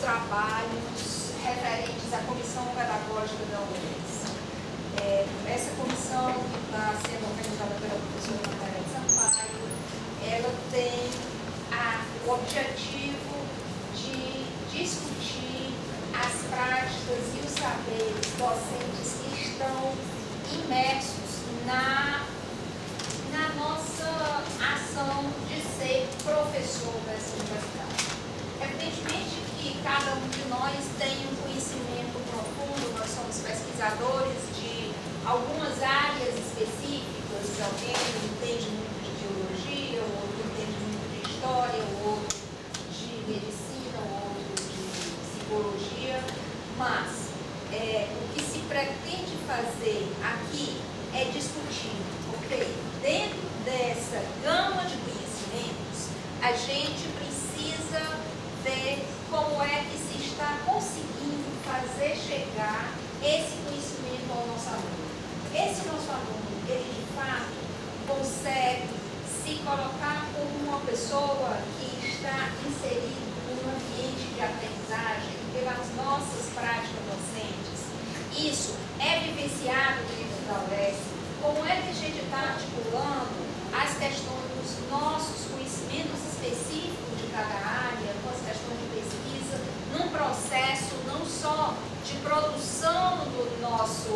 trabalhos referentes à Comissão Pedagógica da UES. Essa comissão, que está sendo organizada pela professora Margarete Sampaio, ela tem o objetivo de discutir as práticas e os saberes docentes que estão imersos na nossa ação de ser professor dessa universidade. Evidentemente que cada um de nós tem um conhecimento profundo, nós somos pesquisadores de algumas áreas específicas, alguém entende muito de biologia, o outro entende muito de história, o outro de medicina, o outro de psicologia, mas o que se pretende fazer aqui é discutir, ok, dentro dessa gama de conhecimentos, a gente precisa ver como é que se está conseguindo fazer chegar esse conhecimento ao nosso aluno. Esse nosso aluno, ele de fato consegue se colocar como uma pessoa que está inserido num ambiente de aprendizagem pelas nossas práticas docentes. Isso é vivenciado dentro da UES, como é que a gente está articulando as questões dos nossos conhecimentos específicos de cada área, com as questões de pesquisa, num processo não só de produção dos nossos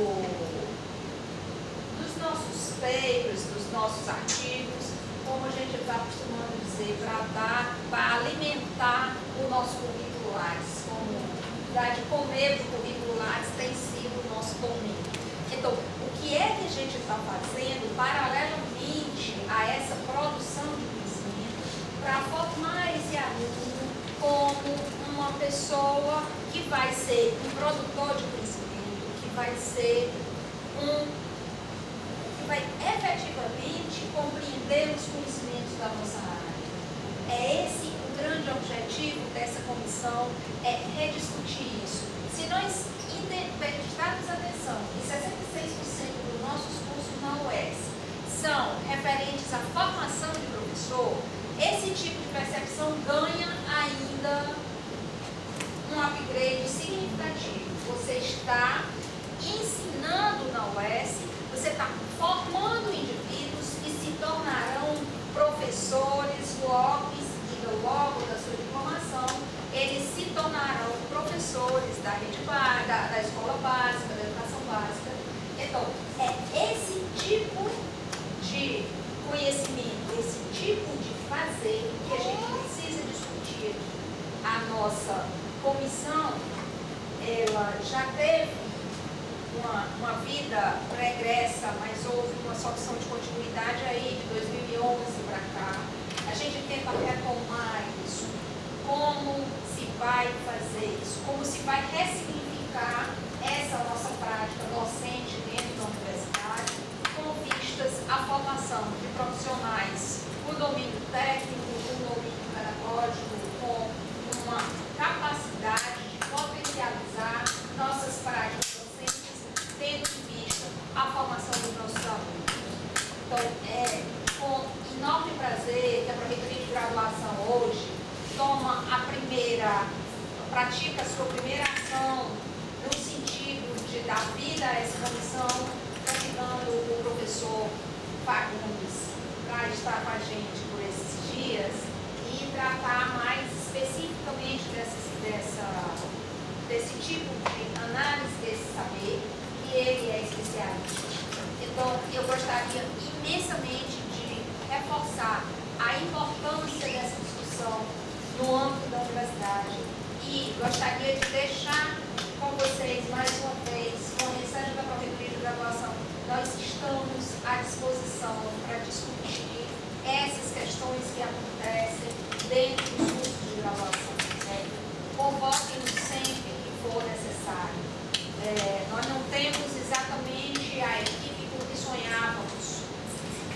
papers, dos nossos artigos, como a gente está acostumando dizer, para alimentar o nosso currículo Lattes, como dar de comer do currículo Lattes tem sido o nosso tormento. Então, o que é que a gente está fazendo paralelamente a essa produção de conhecimento para formar esse aluno como uma pessoa que vai ser um produtor de conhecimento, que vai efetivamente compreender os conhecimentos da nossa área. É esse o grande objetivo dessa comissão, é rediscutir isso. Se nós prestarmos atenção que 66% dos nossos cursos na UES são referentes à formação de professor, esse tipo de percepção ganha ainda um upgrade significativo. Você está ensinando na UES, você está formando indivíduos que se tornarão professores logo em seguida, logo da sua diplomação, eles se tornarão professores da rede básica, da escola básica, da educação básica. Então, é esse tipo de conhecimento, esse tipo de fazer que a gente precisa discutir aqui. A nossa comissão, ela já teve uma vida pregressa, mas houve uma solução de continuidade aí de 2011 para cá. A gente tenta retomar isso, como se vai fazer isso, como se vai ressignificar essa nossa prática docente dentro da universidade, com vistas à formação de profissionais com domínio técnico, com domínio pedagógico, com uma capacidade de potencializar nossas práticas docentes, tendo em vista a formação dos nossos alunos. Então, é com enorme prazer que a Prefeitura de Graduação hoje pratica a sua primeira ação no sentido de dar vida a essa comissão, convidando o professor Fagundes para estar com a gente por esses dias e tratar mais especificamente desse tipo de análise desse saber, que ele é especialista. Então, eu gostaria imensamente de reforçar a importância dessa discussão no âmbito da universidade e gostaria de deixar com vocês mais uma vez, com a mensagem da Prefeitura de Graduação, nós estamos à disposição para discutir essas questões que acontecem dentro dos cursos de graduação. Convoquem-nos sempre que for necessário. Nós não temos exatamente a equipe com que sonhávamos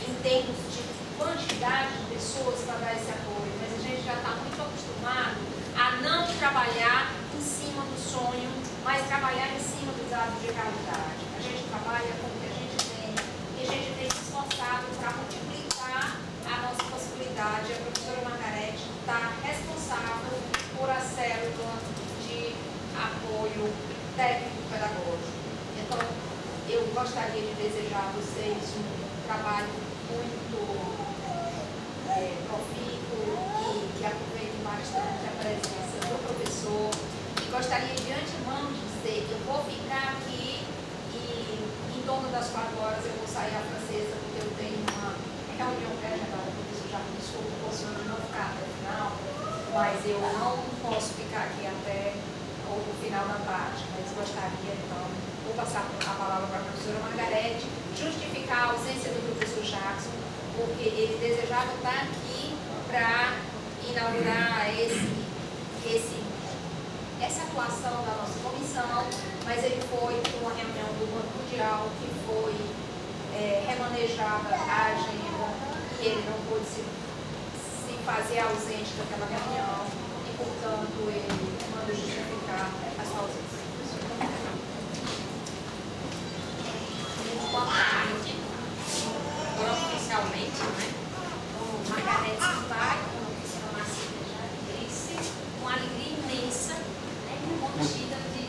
em termos de quantidade de pessoas para dar esse apoio, mas a gente já está muito acostumado a não trabalhar em cima do sonho, mas trabalhar em cima dos dados de realidade. A gente trabalha com o que a gente tem e a gente tem se esforçado para multiplicar a nossa possibilidade. A professora Margarete está responsável por a célula de apoio técnico-pedagógico. Então, eu gostaria de desejar a vocês um trabalho muito profícuo e que aproveitem bastante a presença do professor. E gostaria de antemão de dizer que eu vou ficar aqui e em torno das 4 horas eu vou sair à francesa, porque eu tenho uma reunião pré-agendada, por isso já me desculpo, posso não ficar até o final, mas eu não posso ficar aqui até o final da tarde, mas gostaria então, vou passar a palavra para a professora Margarete, justificar a ausência do professor Jackson, porque ele desejava estar aqui para inaugurar essa atuação da nossa comissão, mas ele foi para uma reunião do Banco Mundial que foi remanejada a agenda e ele não pôde se fazer ausente daquela reunião e, portanto, ele manda justificar a sua ausência. Boa tarde. Agora oficialmente, né? O Margarete Sampaio, como a professora Marcília já disse, uma alegria imensa, né? Contida de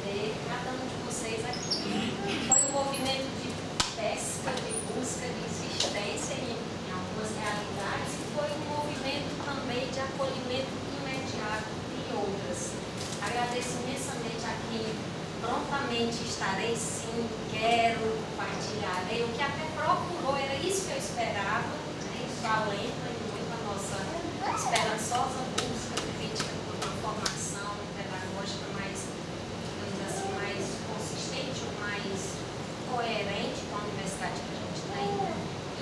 ver cada um de vocês aqui. Foi um movimento de pesca, de busca, de insistência em algumas realidades e foi um movimento também de acolhimento imediato em outras. Agradeço imensamente a quem prontamente estarei sim, quero, compartilharei, o que até procurou, era isso que eu esperava, né? Isso alenta muito a nossa esperançosa busca crítica por uma formação pedagógica mais, digamos assim, mais consistente ou mais coerente com a universidade que a gente tem.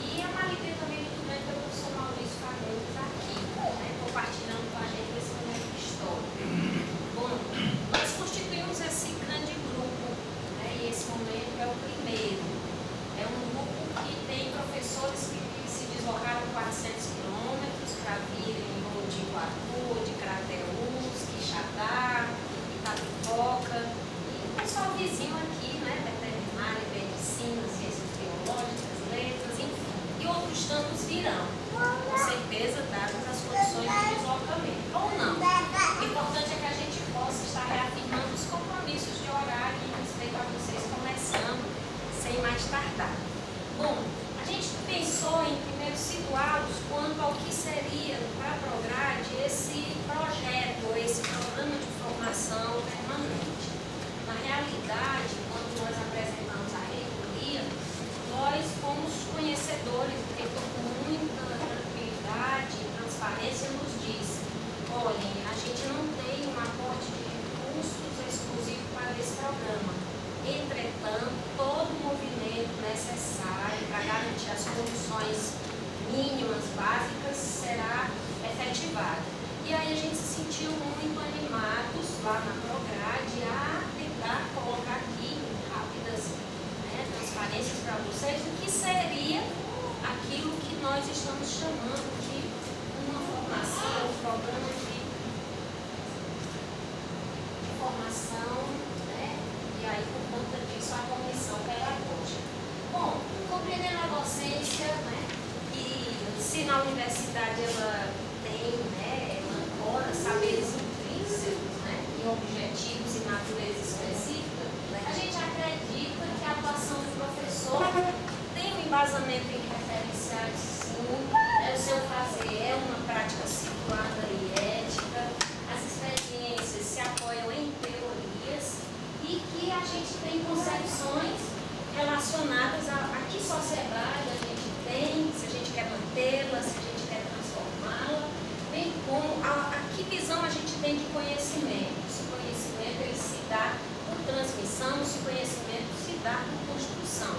E é uma alegria também muito grande ter o professor Maurício Fagundes aqui, né? Compartilhando com a gente esse momento histórico. Bom, nós constituímos esse grande grupo, né, e esse momento é o primeiro. É um grupo que tem professores que se deslocaram 400 quilômetros para virem de Iguatu, de Crateús, Quixadá, Itapipoca, e o pessoal vizinho aqui, né, veterinária, medicina, ciências biológicas, letras, enfim, e outros tantos virão, com certeza, dadas as condições de deslocamento, ou não. O importante é que a gente possa estar reafirmando os compromissos de horário em respeito a vocês, começando sem mais tardar. Bom, a gente pensou em primeiro situá-los quanto ao que seria para a Prograde esse projeto, esse programa de formação permanente. Na realidade, quando nós apresentamos a reitoria, nós fomos conhecedores, o reitor com muita tranquilidade e transparência nos disse: olhem, a gente não tem um aporte de recursos exclusivo para esse programa. Entretanto, todo o movimento necessário para garantir as condições mínimas, básicas, será efetivado. E aí a gente se sentiu muito animados lá na Prograde a tentar colocar aqui em rápidas transparências para vocês o que seria aquilo que nós estamos chamando de uma formação, um programa de formação, né? E aí, por conta disso, a comissão pedagógica. Bom, compreendendo a docência, né? E se na universidade ela tem, né? Ela ancora saberes intrínsecos, né? E objetivos e natureza específica, a gente acredita que a atuação do professor tem um embasamento em referenciais, sim, né? O seu fazer é uma prática situada e ética, as experiências se apoiam em teorias e que a gente tem concepções relacionadas a que sociedade a gente tem, se a gente quer mantê-la, se a gente quer transformá-la, bem como a que visão a gente tem de conhecimento. Esse conhecimento ele se dá por transmissão, esse conhecimento se dá por construção.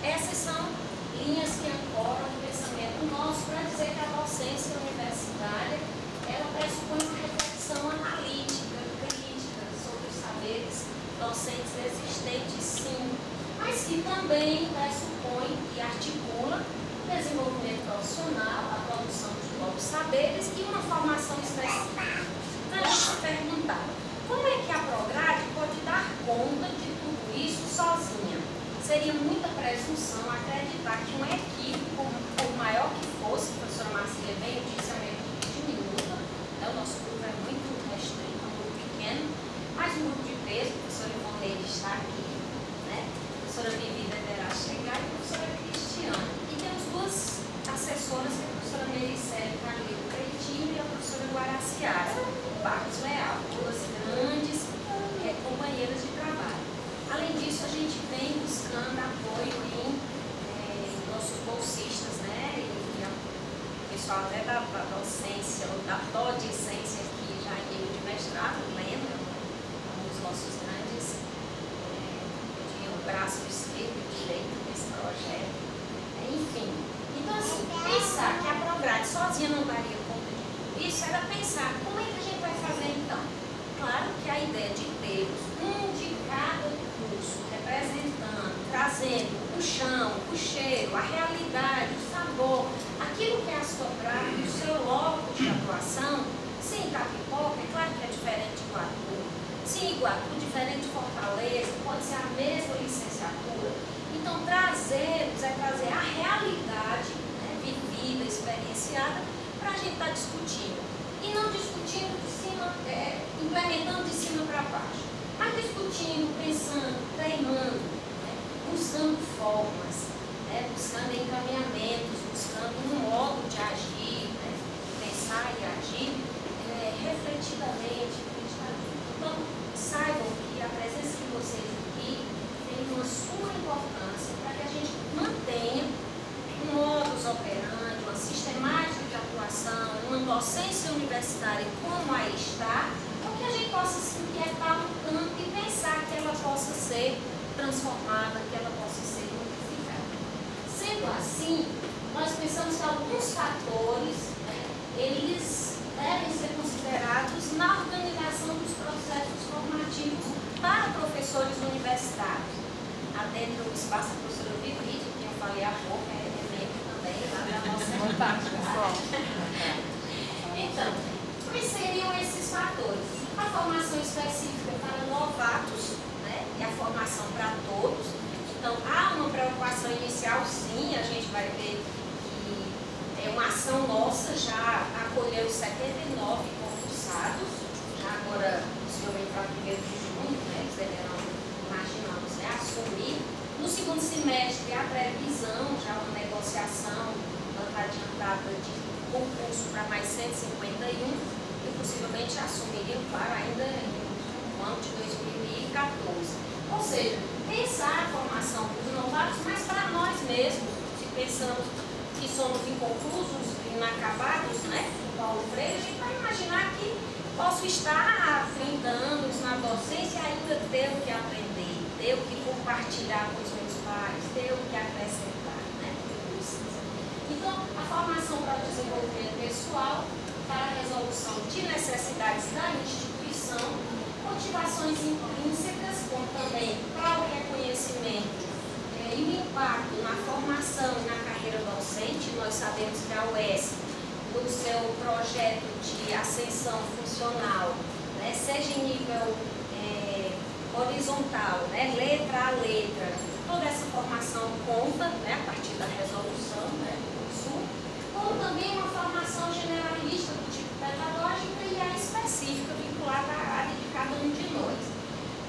Essas são linhas que ancoram o pensamento nosso para dizer que a docência universitária ela pressupõe uma reflexão analítica, crítica sobre os saberes docentes existentes, sim, mas que também pressupõe e articula o desenvolvimento profissional, a produção de novos saberes e uma formação específica. Então a gente se perguntava, como é que a Prograde pode dar conta de tudo isso sozinha? Seria muita presunção acreditar que uma equipe, por maior que fosse, a professora Marcília bem disse, é uma equipe diminuta, né? O nosso grupo é muito restrito, é um grupo pequeno, mas um grupo até da docência, ou da docência aqui já em nível de mestrado, lembra? Um dos nossos grandes, o braço esquerdo e direito desse projeto. Enfim, então assim, pensar que a Prograde sozinha não daria conta de tudo isso era pensar como é que a gente vai fazer então. Claro que a ideia de termos um de cada curso representando, trazendo o chão, o cheiro, a realidade, o sabor, aquilo que é a sua prática, o seu loco de atuação, sim, Itapipoca, é claro que é diferente de Iguatu. Sim, Iguatu, diferente de Fortaleza, pode ser a mesma licenciatura. Então, trazermos é trazer a realidade, né, vivida, experienciada, para a gente estar discutindo. E não discutindo de cima, implementando de cima para baixo, mas discutindo, pensando, treinando, né, buscando formas, né, buscando encaminhamentos, buscando um modo de agir, né, pensar e agir refletidamente, criticamente. Então, saibam que a presença de vocês aqui tem uma suma importância para que a gente mantenha um modus operandi, uma sistemática de atuação, uma docência universitária como aí está, para que a gente possa se inquietar um tanto e pensar que ela possa ser transformada, que ela possa ser modificada. Sendo assim, nós pensamos que alguns fatores, né, eles devem ser considerados na organização dos processos formativos para professores universitários. Dentro do espaço da professora Vivi, que eu falei há pouco, é membro também lá da nossa universidade. Então, quais seriam esses fatores? A formação específica para novatos, né, e a formação para todos. Então, há uma preocupação inicial, sim, a gente vai ver que uma ação nossa já acolheu 79 concursados, já agora, se eu entrar 1º de junho, né, eles deverão, imaginamos, né, assumir. No segundo semestre, a previsão, já uma negociação adiantada de concurso para mais 151 e possivelmente assumiriam, claro, ainda no ano de 2014. Ou seja, pensar a formação dos novatos, mas para nós mesmos, se pensamos que somos inconclusos, inacabados, né, com Paulo Freire, a gente vai imaginar que posso estar há 30 anos na docência e ainda ter o que aprender, ter o que compartilhar com os meus pares, ter o que acrescentar, né? Então, a formação para o desenvolvimento pessoal, para a resolução de necessidades da instituição, motivações intrínsecas, como também para o reconhecimento e o impacto na formação e na carreira docente. Nós sabemos que a UES, no seu projeto de ascensão funcional, né, seja em nível horizontal, né, letra a letra, toda essa formação conta, né, a partir da resolução, né, do Sul, como também uma formação generalista do tipo pedagógica e a específica vinculada à área de cada um de nós.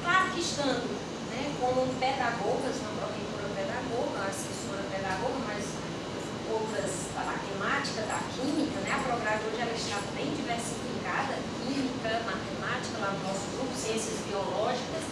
Claro que estando, né, como pedagogas, uma professora pedagoga, assessora pedagoga, mas outras da matemática, da química, né? A Prograde hoje ela está bem diversificada, química, matemática, lá no nosso grupo, ciências biológicas,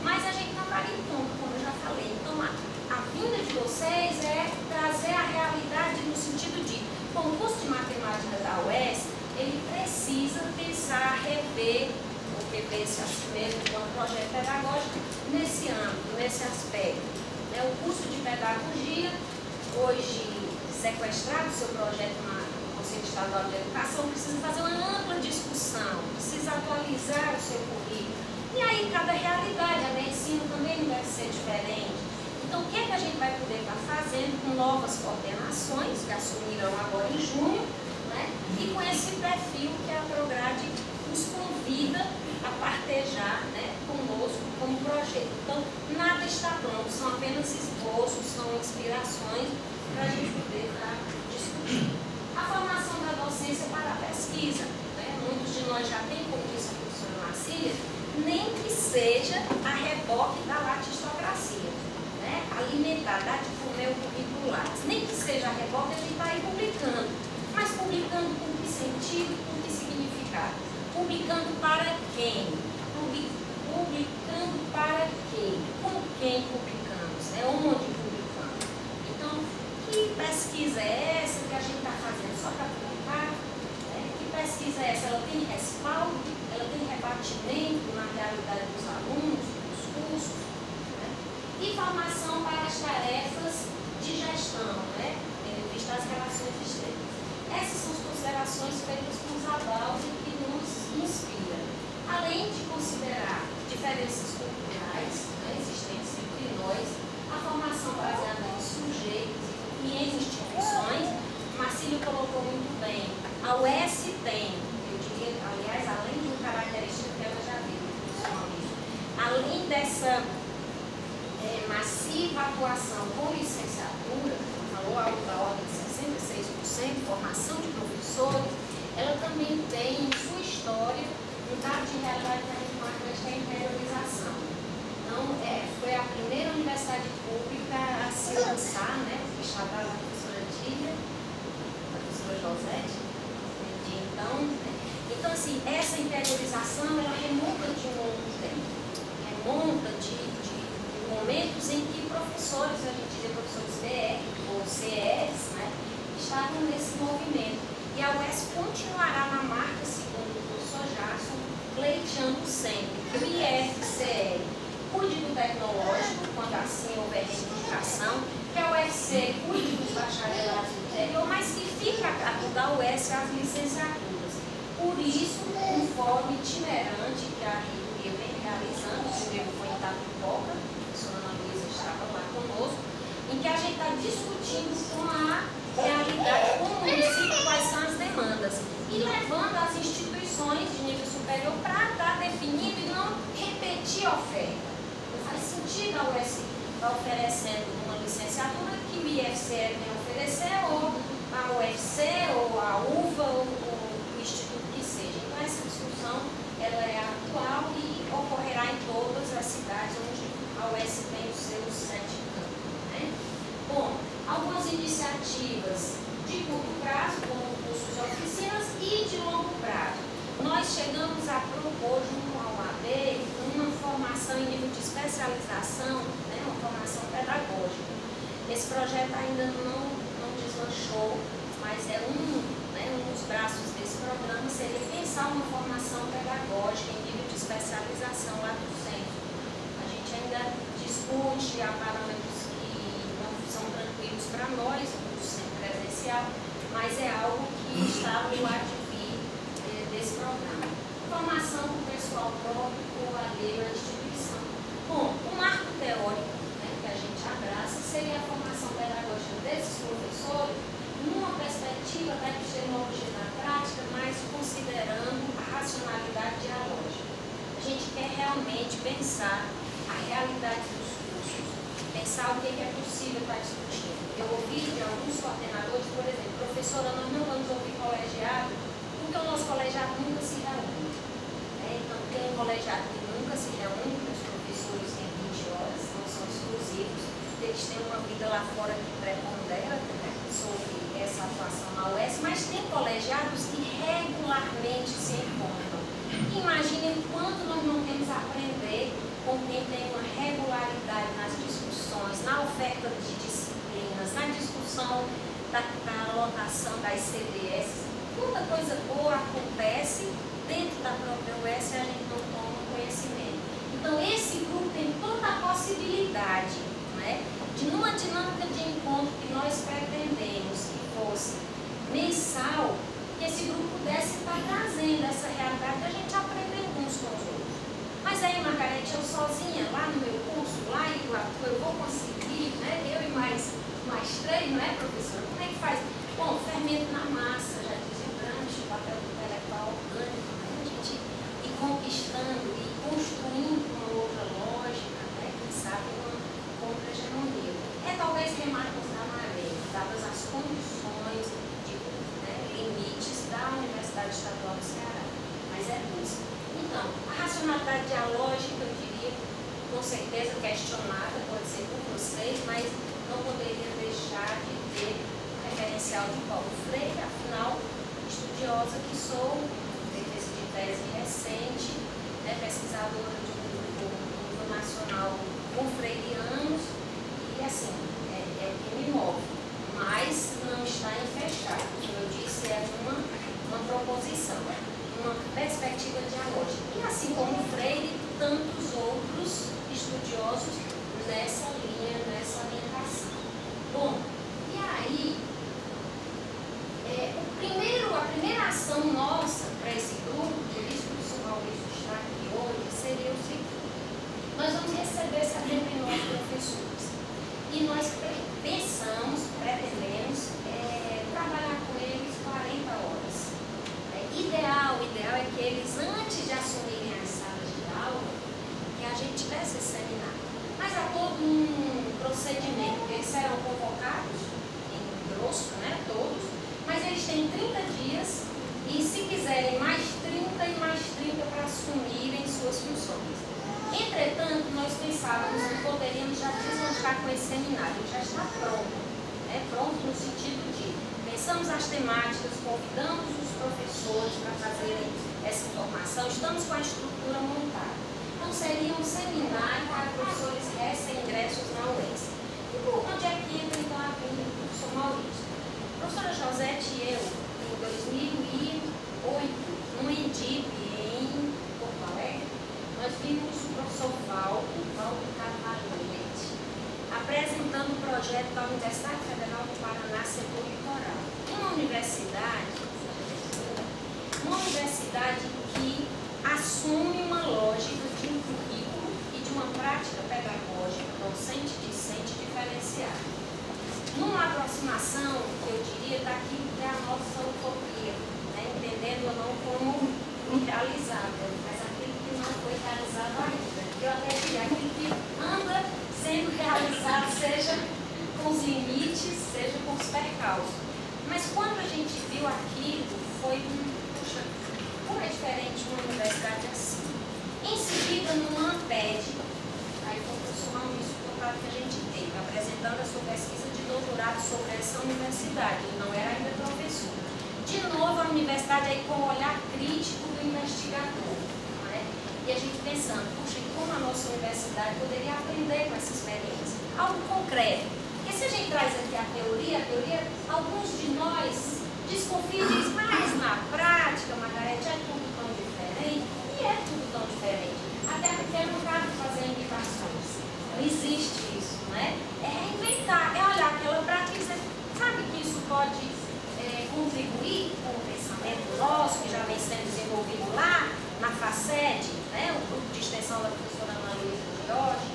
mas a gente não daria conta, como eu já falei. Então, a vinda de vocês é trazer a realidade no sentido de, bom, o curso de matemática da UES, ele precisa pensar, rever, ou rever-se a si mesmo, enquanto projeto pedagógico, nesse âmbito, nesse aspecto. Né? O curso de pedagogia, hoje, sequestrado o seu projeto no Conselho Estadual de Educação, precisa fazer uma ampla discussão, precisa atualizar o seu currículo. E aí, cada realidade, a medicina também deve ser diferente. Então, o que é que a gente vai poder estar fazendo com novas coordenações, que assumiram agora em junho, né? E com esse perfil que a Prograde nos convida a partejar, né, conosco como projeto. Então, nada está pronto, são apenas esboços, são inspirações, para a gente poder estar discutindo. A formação da docência para a pesquisa, né? Muitos de nós já têm, como disse a professora Marcília, nem que seja a reboque da latistocracia, né? Alimentar, dar de comer o curricular, nem que seja a reboque, a gente está aí publicando, mas publicando com que sentido, com que significado? Publicando para quem? Publicando para quem? Com quem publicamos? Né? Onde publicamos? Então, que pesquisa é essa que a gente está fazendo só para publicar? pesquisa é essa? Ela tem respaldo? Ela tem rebatimento na realidade dos alunos, dos cursos? Né? E formação para as tarefas de gestão, né? Tendo em vista as relações externas. Essas são as considerações feitas por Zabal e que nos inspira. Além de considerar diferenças culturais, né, existentes entre nós, a formação baseada em sujeitos e em instituições, Marcílio colocou muito bem. A UES tem, eu diria, aliás, além de uma característica que ela já viu, além dessa massiva atuação com licenciatura, falou algo da ordem de 66%, formação de professores, ela também tem em sua história um dado de realidade que a gente marca que é a interiorização. Então, foi a primeira universidade pública a se lançar, né, que estava a professora Dília, a professora Josete, então, assim, essa interiorização, ela remonta de um longo tempo, remonta de momentos em que professores, a gente dizia professores BR ou CEs, né, estavam nesse movimento. E a UES continuará na marca, segundo o professor Jackson, pleiteando sempre que o IFCE cuide do tecnológico, quando assim houver reivindicação, que a UFC cuide dos bacharelados do interior, mas que fica a cargo da UES as licenciaturas. Por isso, um fórum itinerante que a Rio vem realizando, o primeiro foi em Itapipoca, a professora Ana Luísa estava lá conosco, em que a gente está discutindo com a realidade, com o município, quais são as demandas, e levando as instituições de nível superior para estar definindo e não repetir a oferta. Não faz sentido a UES estar oferecendo uma licenciatura que o IFCE vem oferecer, ou a UFC, ou a UVA, ou o instituto que seja. Então, essa discussão ela é atual e ocorrerá em todas as cidades onde a UES tem os seus 7 campos. Né? Bom, algumas iniciativas de curto prazo, como cursos e oficinas, e de longo prazo. Nós chegamos a propor, junto ao AB, uma formação em nível de especialização, né, uma formação pedagógica. Esse projeto ainda não deslanchou, mas um dos braços desse programa seria pensar uma formação pedagógica em nível de especialização lá do centro. A gente ainda discute a parâmetros que não são tranquilos para nós, o curso presencial, mas é algo que está no advir desse programa. Formação com pessoal próprio ou alheio à instituição. Bom, o marco teórico, né, que a gente abraça seria a formação pedagógica desses professores numa perspectiva da epistemologia da prática, mas considerando a racionalidade dialógica. A gente quer realmente pensar a realidade dos cursos, pensar o que é possível para discutir. Eu ouvi de alguns coordenadores, por exemplo, professora, nós não vamos ouvir colegiado, porque o nosso colegiado nunca se reúne. Então, tem um colegiado que nunca se reúne, porque os professores têm 20 horas, não são exclusivos, eles têm uma vida lá fora que prepondera, né, sobre essa atuação na UES, mas tem colegiados que regularmente se encontram. Imaginem quanto nós não temos a aprender com quem tem uma regularidade nas discussões, na oferta de disciplinas, na discussão da lotação das CDS. Quanta coisa boa acontece dentro da própria UES e a gente não toma conhecimento. Então, esse grupo tem toda a possibilidade, né, de numa dinâmica de encontro que nós pretendemos que fosse mensal, que esse grupo pudesse estar trazendo essa realidade da gente aprender uns com os outros. Mas aí, Margarete, eu sozinha, lá no meu curso, lá em Iguatu, eu vou conseguir, né, eu e mais 3, não é, professora? Como é que faz? Bom, fermento na massa, já dizia o Gramsci, o papel do intelectual orgânico, né, a gente ir conquistando e construindo uma outra lógica, né, quem sabe uma contra-hegemonia. É talvez remar contra a maré, dadas as condições de limites da Universidade Estadual do Ceará, mas é isso. Então, a racionalidade dialógica, eu diria, com certeza questionada, pode ser por vocês, mas não poderia deixar de ter o referencial de Paulo Freire, afinal, estudiosa que sou, defesa de tese recente, né, pesquisadora de um nível nacional com freirianos, e assim, é que me move, mas não está em fechado. Como eu disse, é uma proposição. reflexão, uma perspectiva dialógica. E assim como Freire e tantos outros estudiosos nessa linha, nessa orientação. Bom, e aí, a primeira ação nossa para esse grupo, por isso que o Sr. Maurício está aqui hoje, seria o seguinte: nós vamos receber 79 professores e nós pretendemos trabalhar com eles 40 horas. Ideal é que eles, antes de assumirem as salas de aula, que a gente tivesse esse seminário. Mas há todo um procedimento, eles serão convocados em grosso, né, todos, mas eles têm 30 dias e, se quiserem, mais 30 e mais 30 para assumirem suas funções. Entretanto, nós pensávamos que poderíamos já deslanchar com esse seminário, ele já está pronto, né, pronto no sentido de pensamos as temáticas, convidamos os professores para fazerem essa formação, estamos com a estrutura montada. Então, seria um seminário para professores recém-ingressos na UES. E onde é que entra, então, a vinda do professor Maurício? A professora Josete e eu, em 2008, no ENDIP, em Porto Alegre, nós vimos o professor Valdo Carvalho Leite, apresentando o projeto da Universidade Federal do Paraná, setor litoral. Uma universidade que assume uma lógica de um currículo e de uma prática pedagógica docente-discente diferenciada. Numa aproximação, eu diria, daquilo que é a nossa utopia, né? Entendendo ou não como irrealizável, mas aquilo que não foi realizado ainda. Eu até diria, aquilo que anda sendo realizado, seja com os limites, seja com os percalços. Mas quando a gente viu aquilo, foi puxa, como é diferente uma universidade assim. Em seguida, no ANPED, aí foi o professor Maurício Contato que a gente teve, apresentando a sua pesquisa de doutorado sobre essa universidade, ele não era ainda professor. De novo, a universidade aí com o olhar crítico do investigador, né? E a gente pensando, puxa, como a nossa universidade poderia aprender com essa experiência? Algo concreto. Porque se a gente traz aqui a teoria, alguns de nós desconfiam e dizem, mas na prática, Margarete, é tudo tão diferente. E é tudo tão diferente. Até porque não cabe fazer imitações. Não existe isso, né? É reinventar, é olhar aquela prática e dizer, sabe que isso pode contribuir com o pensamento nosso, que já vem sendo desenvolvido lá na FACED, né? O grupo de extensão da professora Ana Luísa Jorge.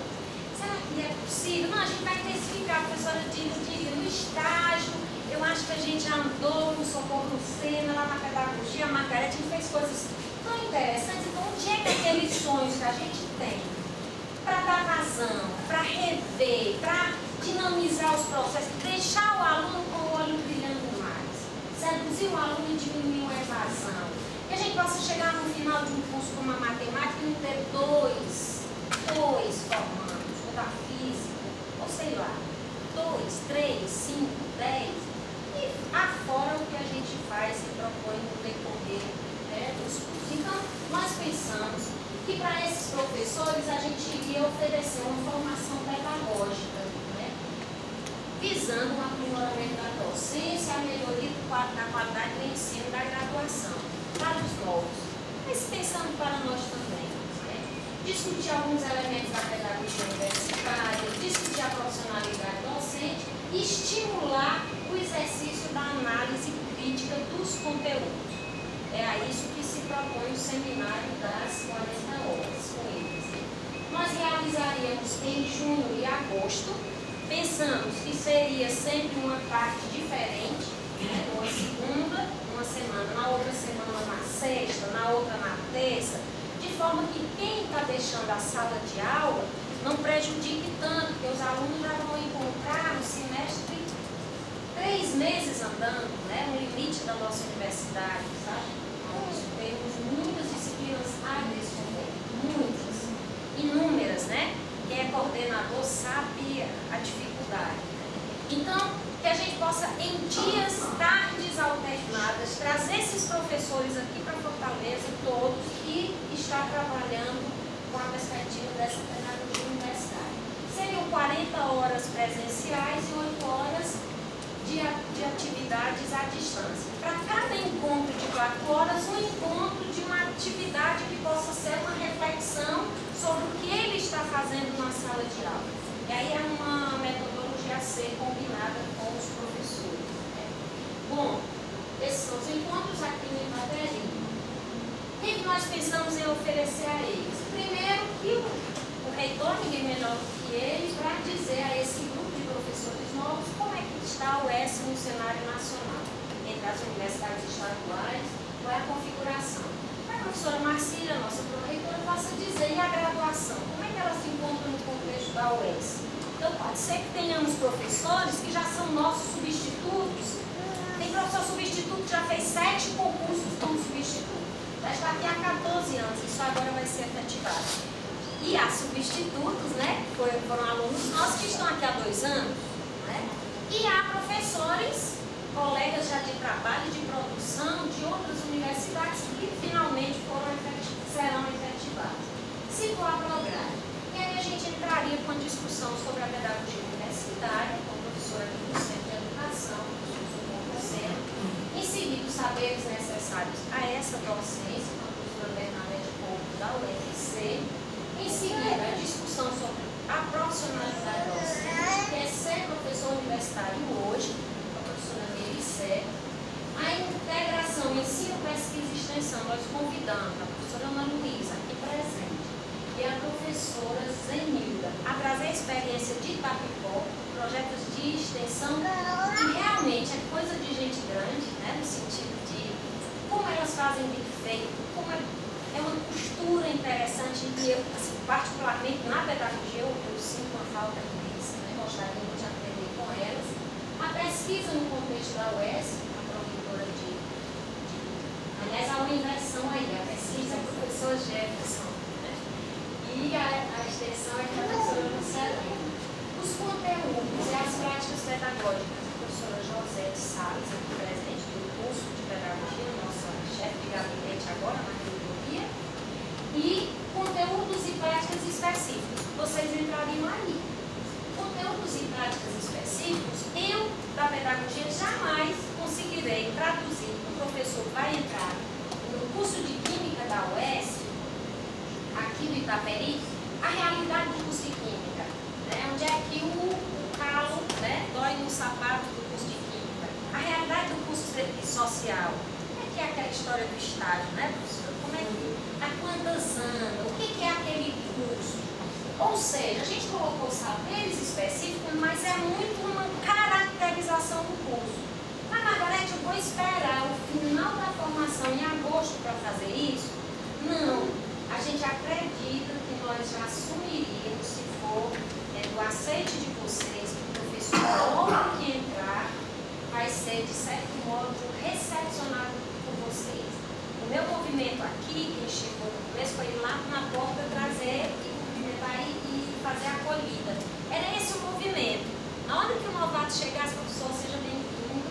Será que é possível? Não, a gente vai intensificar. A professora diz no estágio, eu acho que a gente já andou no Socorro Lucena, lá na pedagogia, a Margarete, a gente fez coisas tão interessantes. Então, onde é que aqueles sonhos que a gente tem para dar vazão, para rever, para dinamizar os processos, deixar o aluno com o olho brilhando mais, seduzir o aluno e diminuir a evasão, que a gente possa chegar no final de um curso como a matemática e não ter dois formandos, ou da física, ou sei lá, 2, 3, 5, 10, e afora o que a gente faz e propõe no decorrer dos cursos. Então, nós pensamos que para esses professores a gente iria oferecer uma formação pedagógica, né, visando um aprimoramento da docência, a melhoria da qualidade do ensino da graduação, para os novos, mas pensando para nós também. Discutir alguns elementos da pedagogia universitária, discutir a profissionalidade docente e estimular o exercício da análise crítica dos conteúdos. É a isso que se propõe o seminário das 40 horas com eles. Nós realizaríamos em junho e agosto, pensamos que seria sempre uma parte diferente, né? Uma segunda, uma semana, na outra semana na sexta, na outra na terça, de forma que quem está deixando a sala de aula não prejudique tanto, porque os alunos já vão encontrar no semestre 3 meses andando, né, no limite da nossa universidade, sabe? Nós temos muitas disciplinas áreas também, muitas, inúmeras, né? Quem é coordenador sabe a dificuldade. Então, que a gente possa, em dias, tardes alternadas, trazer esses professores aqui para Fortaleza, todos, e estar trabalhando com a perspectiva dessa pedagogia universitária. Seriam 40 horas presenciais e 8 horas de atividades à distância. Para cada encontro de 4 horas, um fazendo na sala de aula. E aí é uma metodologia a ser combinada com os professores. Né? Bom, esses são os encontros aqui no Itaperim. O que nós pensamos em oferecer a eles? Primeiro, que o reitor, ninguém melhor do que ele, para dizer a esse grupo de professores novos como é que está o S no cenário nacional, entre as universidades estaduais, qual é a configuração. A professora Marcília, nossa pró-reitora, possa dizer, e a graduação, como é que ela se encontra no contexto da UES? Então, pode ser que tenhamos professores que já são nossos substitutos. Tem professor substituto que já fez 7 concursos como substituto. Já está aqui há 14 anos, isso agora vai ser efetivado. E há substitutos, né, que foram alunos nossos que estão aqui há 2 anos. Né? E há professores, colegas já de trabalho, de produção, de outras universidades que finalmente serão efetivados. Situar programa. E aí a gente entraria com a discussão sobre a pedagogia universitária, com a professora aqui do Centro de Educação, em seguida os saberes necessários a essa docência, com a professora Bernadette Couto da UFC. Em seguida, a discussão sobre a profissionalidade docente, que é ser professor universitário hoje, com a professora Melissé. A integração ensino, pesquisa e extensão, nós convidamos a professora Ana Luísa, aqui presente, e a professora Zenilda a trazer a experiência de Itapicó, projetos de extensão, que realmente é coisa de gente grande, né, no sentido de como elas fazem bem feito, como é uma costura interessante, e eu, assim, particularmente na pedagogia, eu sinto uma falta imensa, né, gostaria muito de aprender com elas. A pesquisa no contexto da UES, a pró-reitora aliás, há uma inversão aí, a pesquisa é o professor Jefferson, né, e a extensão é a professora Lucilene. Os conteúdos e as práticas pedagógicas, a professora Josete Salles, aqui presente, do curso de pedagogia, nossa chefe de gabinete agora na reitoria, e conteúdos e práticas específicos. Vocês entrariam aí. Conteúdos e práticas específicos, eu, da pedagogia, jamais conseguirei traduzir. O professor vai entrar no curso de Química da UES, aqui do Itaperim, a realidade do curso de Química. Né? Onde é que o calo, né, dói no sapato do curso de Química. A realidade do curso de Serviço Social. Como é que é aquela história do estágio, né, professora? Como é que a quantas anda? O que é aquele curso? Ou seja, a gente colocou saberes específicos, mas é muito uma caracterização do curso. Mas, Margarete, eu vou esperar o final da formação em agosto para fazer isso? Não. A gente acredita que nós já assumiríamos, se for do aceite de vocês, que o professor novo que entrar vai ser, de certo modo, recepcionado por vocês. O meu movimento aqui, que chegou no começo, foi ir lá na porta trazer e cumprimentar e fazer a acolhida. Era esse o movimento. Na hora que o novato chegasse, professor, seja bem-vindo,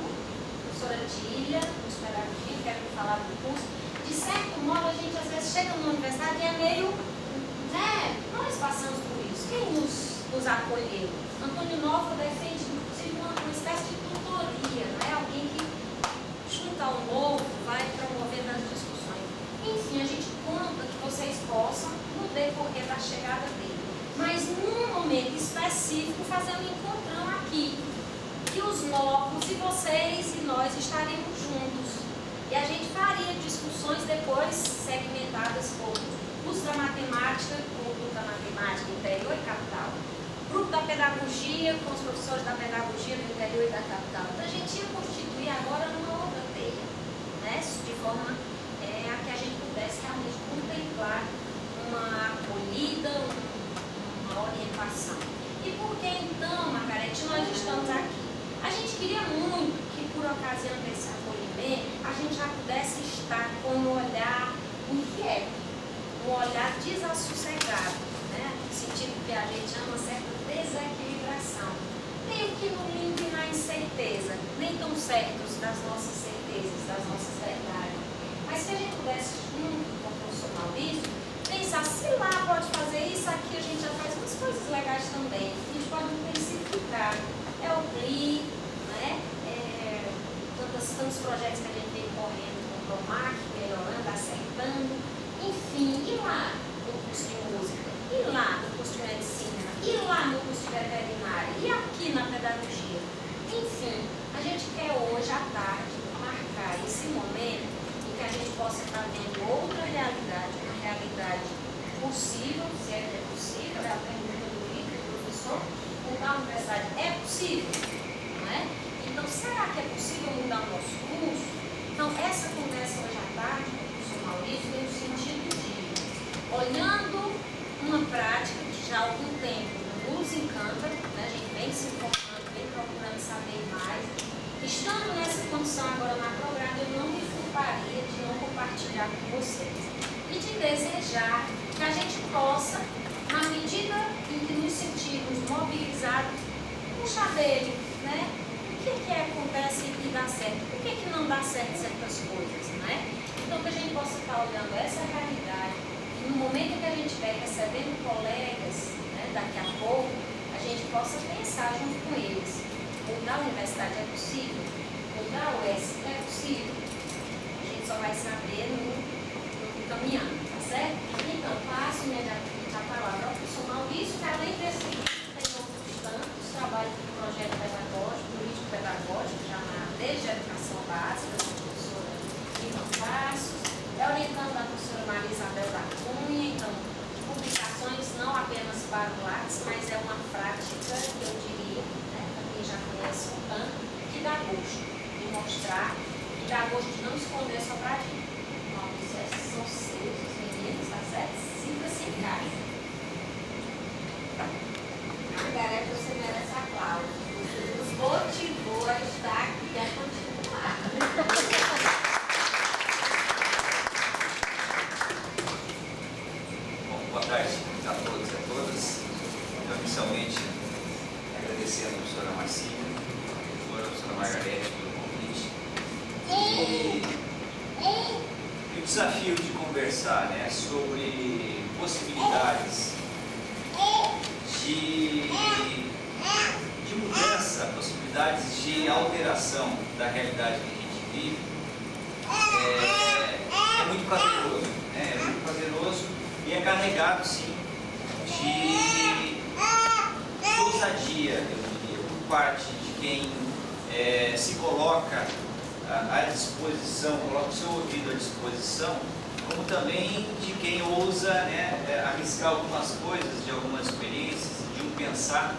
professora Tília, curso de pedagogia, quero falar do curso. De certo modo, a gente às vezes chega numa universidade e é meio, né, nós passamos por isso. Quem nos acolheu? Antônio Nova defende, inclusive, uma espécie de tutoria, né? Alguém que junto ao novo vai promovendo as discussões. Enfim, a gente conta que vocês possam, no decorrer da chegada dele, mas num momento específico, fazer um encontrão aqui, que os novos e vocês e nós estaremos juntos. E a gente faria discussões depois segmentadas por curso da matemática, com o grupo da matemática interior e capital, grupo da pedagogia, com os professores da pedagogia do interior e da capital. Então a gente ia constituir agora numa outra teia, né? De forma a que a gente pudesse realmente contemplar uma acolhida, uma orientação. E por que então, Margarete, nós estamos aqui? A gente queria muito que, por ocasião desse acolhimento, a gente já pudesse estar com um olhar inquieto, um olhar desassossegado, né? No sentido que a gente ama uma certa desequilibração, meio que no limbo e na incerteza, nem tão certos das nossas certezas, das nossas verdades. Mas se a gente pudesse, junto com o professor Maurício, pensar, se lá pode fazer isso, aqui a gente já faz umas coisas legais também, a gente pode intensificar. É o CLI, né? Tantos projetos que a gente vem correndo com o Promac, melhorando, acertando, enfim, e lá no curso de música, e lá no curso de medicina. possa estar vendo outra realidade, uma realidade possível, se é que é possível, é a pergunta do livro, do professor, mudar a universidade é possível, não é? Então, será que é possível mudar o nosso curso? Então, essa conversa hoje à tarde com o professor Maurício tem o sentido de, olhando uma prática que já há algum tempo nos encanta, né? A gente vem se informando, vem procurando saber mais. Estando nessa condição agora na programa, eu não me furtaria de não compartilhar com vocês. E de desejar que a gente possa, na medida em que nos sentirmos mobilizados, puxar dele, né? O que acontece e dá certo? Por que não dá certo certas coisas, né? Então, que a gente possa estar olhando essa realidade, e no momento que a gente estiver recebendo colegas, né, daqui a pouco, a gente possa pensar junto com eles. Mudar a universidade é possível? Mudar o S é possível? A gente só vai saber no caminhando, tá certo? Então, passo imediatamente a palavra ao professor Maurício, que além desse tem outros tantos trabalhos de projeto pedagógico, político-pedagógico, já desde a educação básica, da professora Irmã Passos, é orientando a professora Maria Isabel da Cunha, então, publicações não apenas para o Lattes, mas é uma prática que eu diria, já conhece um tanto, que dá gosto de mostrar, e dá gosto de não esconder só pra gente. Maurício, esses são seus, os meninos, tá certo? Sinta-se em casa. Margarete, você merece aplausos. Você nos motivou a estar aqui e a continuar. Bom, boa tarde a todos e a todas. Eu, inicialmente, agradecendo a professora Marcília, a professora Margarete pelo convite. E o desafio de conversar, né, sobre possibilidades de mudança, possibilidades de alteração da realidade que a gente vive, é muito prazeroso, né? É muito prazeroso e é carregado, sim, de ousadia, eu diria, por parte de quem se coloca à disposição, coloca o seu ouvido à disposição, como também de quem ousa, né, arriscar algumas coisas, de algumas experiências, de um pensar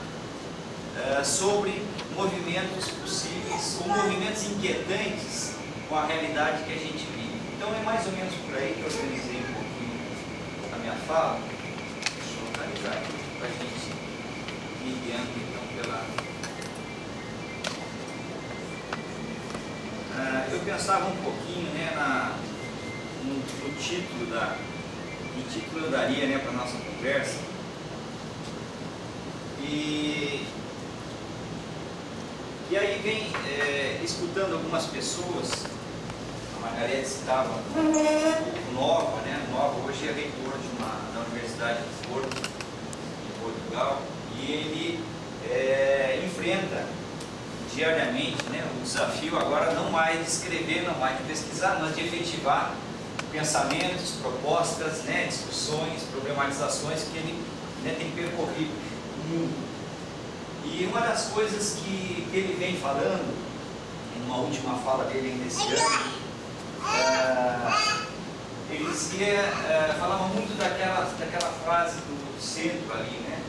sobre movimentos possíveis, ou movimentos inquietantes com a realidade que a gente vive. Então é mais ou menos por aí que eu organizei um pouquinho a minha fala. Deixa eu localizar aqui para a gente ir guiando então pela... eu pensava um pouquinho, né, no título eu daria, né, para a nossa conversa. E aí vem, escutando algumas pessoas, a Margarete estava um pouco nova, né? Nova, hoje é reitor da Universidade do Porto, em Portugal, e ele enfrenta diariamente, né, o desafio agora não mais de escrever, não mais de pesquisar, mas de efetivar pensamentos, propostas, né, discussões, problematizações que ele, né, tem percorrido o mundo. E uma das coisas que ele vem falando, em uma última fala dele ainda esse ano, ele dizia, falava muito daquela frase do centro ali, né,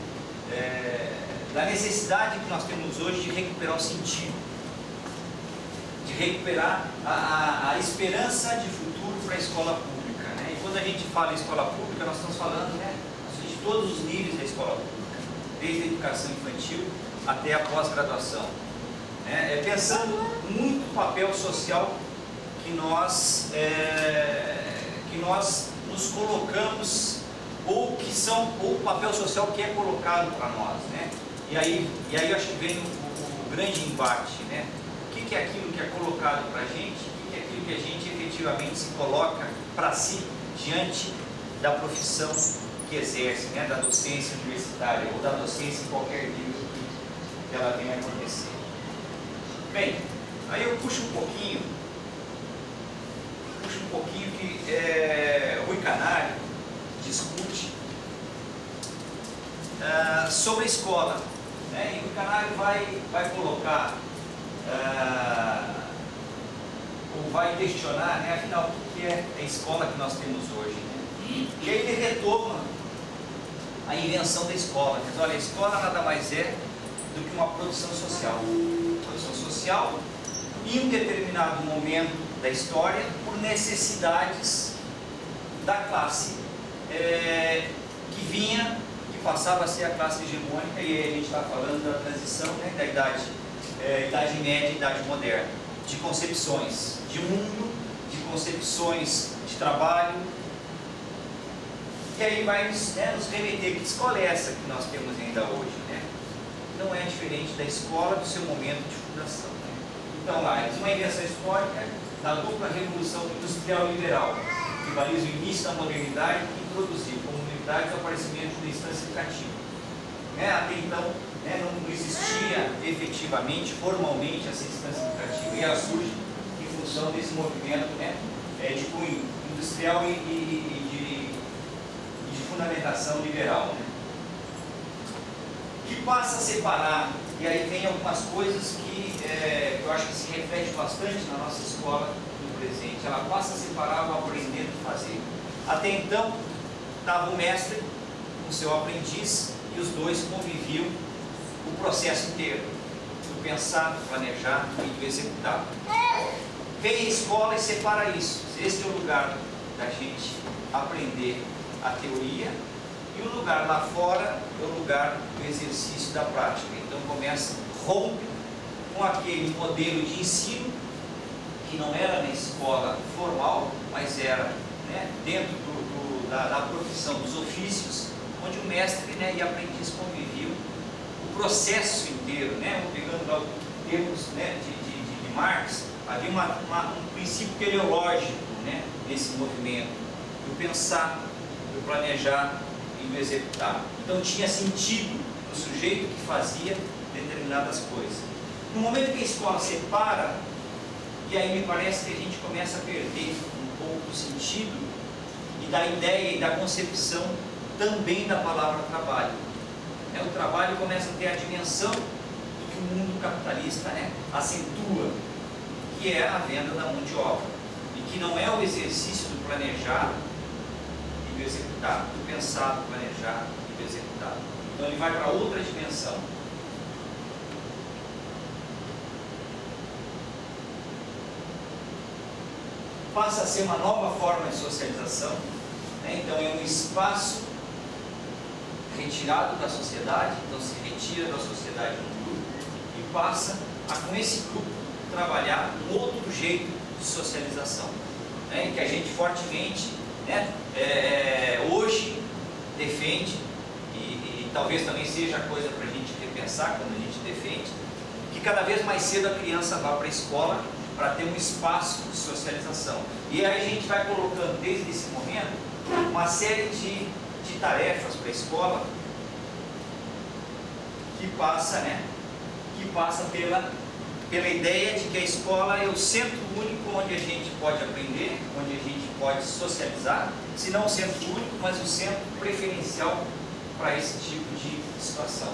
da necessidade que nós temos hoje de recuperar o sentido, de recuperar a esperança de futuro para a escola pública, né? E quando a gente fala em escola pública, nós estamos falando, né, de todos os níveis da escola pública, desde a educação infantil até a pós-graduação, né? Pensando muito no papel social que nós nos colocamos, ou o papel social que é colocado para nós, né? E aí eu acho que vem o grande embate, né? O que é aquilo que é colocado para a gente, o que é aquilo que a gente efetivamente se coloca para si diante da profissão que exerce, né? Da docência universitária ou da docência em qualquer nível que ela venha acontecer. Bem, aí eu puxo um pouquinho que Rui Canário discute sobre a escola, né? E o Canário vai colocar ou vai questionar, né? Afinal, que é a escola que nós temos hoje, né? E aí ele retoma a invenção da escola. Diz, olha, a escola nada mais é do que uma produção social. Produção social, em um determinado momento da história, por necessidades da classe que passava a ser a classe hegemônica, e aí a gente está falando da transição, né, da idade média e idade moderna, de concepções de mundo, de concepções de trabalho. E aí vai nos remeter, que escola é essa que nós temos ainda hoje, né? Não é diferente da escola do seu momento de fundação, né? Então lá, é uma invenção histórica da dupla revolução industrial e liberal, que baliza o início da modernidade e introduziu como novidade o aparecimento da instância educativa. Né? Até então, né, não existia efetivamente, formalmente, essa instância educativa, e ela surge em função desse movimento, né, de cunho industrial e de fundamentação liberal, né? Que passa a separar, e aí vem algumas coisas que eu acho que se reflete bastante na nossa escola no presente. Ela passa a separar o aprender do fazer. Até então, estava o mestre com o seu aprendiz, e os dois conviviam o processo inteiro, do pensar, do planejar e do executar. Vem a escola e separa isso. Este é o lugar da gente aprender a teoria, e o lugar lá fora é o lugar do exercício da prática. Então rompe com aquele modelo de ensino que não era na escola formal, mas era, né, dentro da profissão dos ofícios, onde o mestre, né, e aprendiz conviviam o processo inteiro, né? Pegando lá termos, né, de Marx, havia um princípio teleológico, né, nesse movimento, do pensar, do planejar e do executar. Então tinha sentido no sujeito que fazia determinadas coisas. No momento que a escola separa, e aí me parece que a gente começa a perder um pouco o sentido e da ideia e da concepção também da palavra trabalho. O trabalho começa a ter a dimensão do que o mundo capitalista, né, acentua, que é a venda da mão de obra, e que não é o exercício do planejar e do executar, do pensar, do planejar e do executar. Então ele vai para outra dimensão. Passa a ser uma nova forma de socialização, né? Então é um espaço retirado da sociedade, então se retira da sociedade um grupo e passa a, com esse grupo, trabalhar um outro jeito de socialização, né? Que a gente fortemente, né, hoje defende, e talvez também seja coisa para a gente repensar quando a gente defende, que cada vez mais cedo a criança vá para a escola para ter um espaço de socialização. E aí a gente vai colocando desde esse momento uma série de tarefas para a escola que passa, né, pela ideia de que a escola é o centro único onde a gente pode aprender, onde a gente pode socializar, se não o centro único, mas o centro preferencial para esse tipo de situação.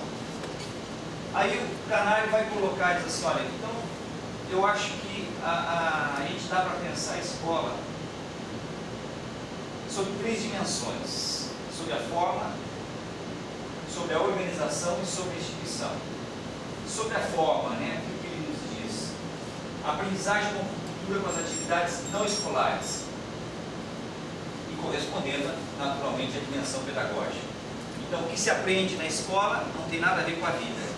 Aí o Canário vai colocar e diz assim, olha, então eu acho que a gente dá para pensar a escola sobre 3 dimensões: sobre a forma, sobre a organização e sobre a instituição. Sobre a forma, né, o que ele nos diz? A aprendizagem com cultura com as atividades não escolares e correspondendo naturalmente à dimensão pedagógica. Então o que se aprende na escola não tem nada a ver com a vida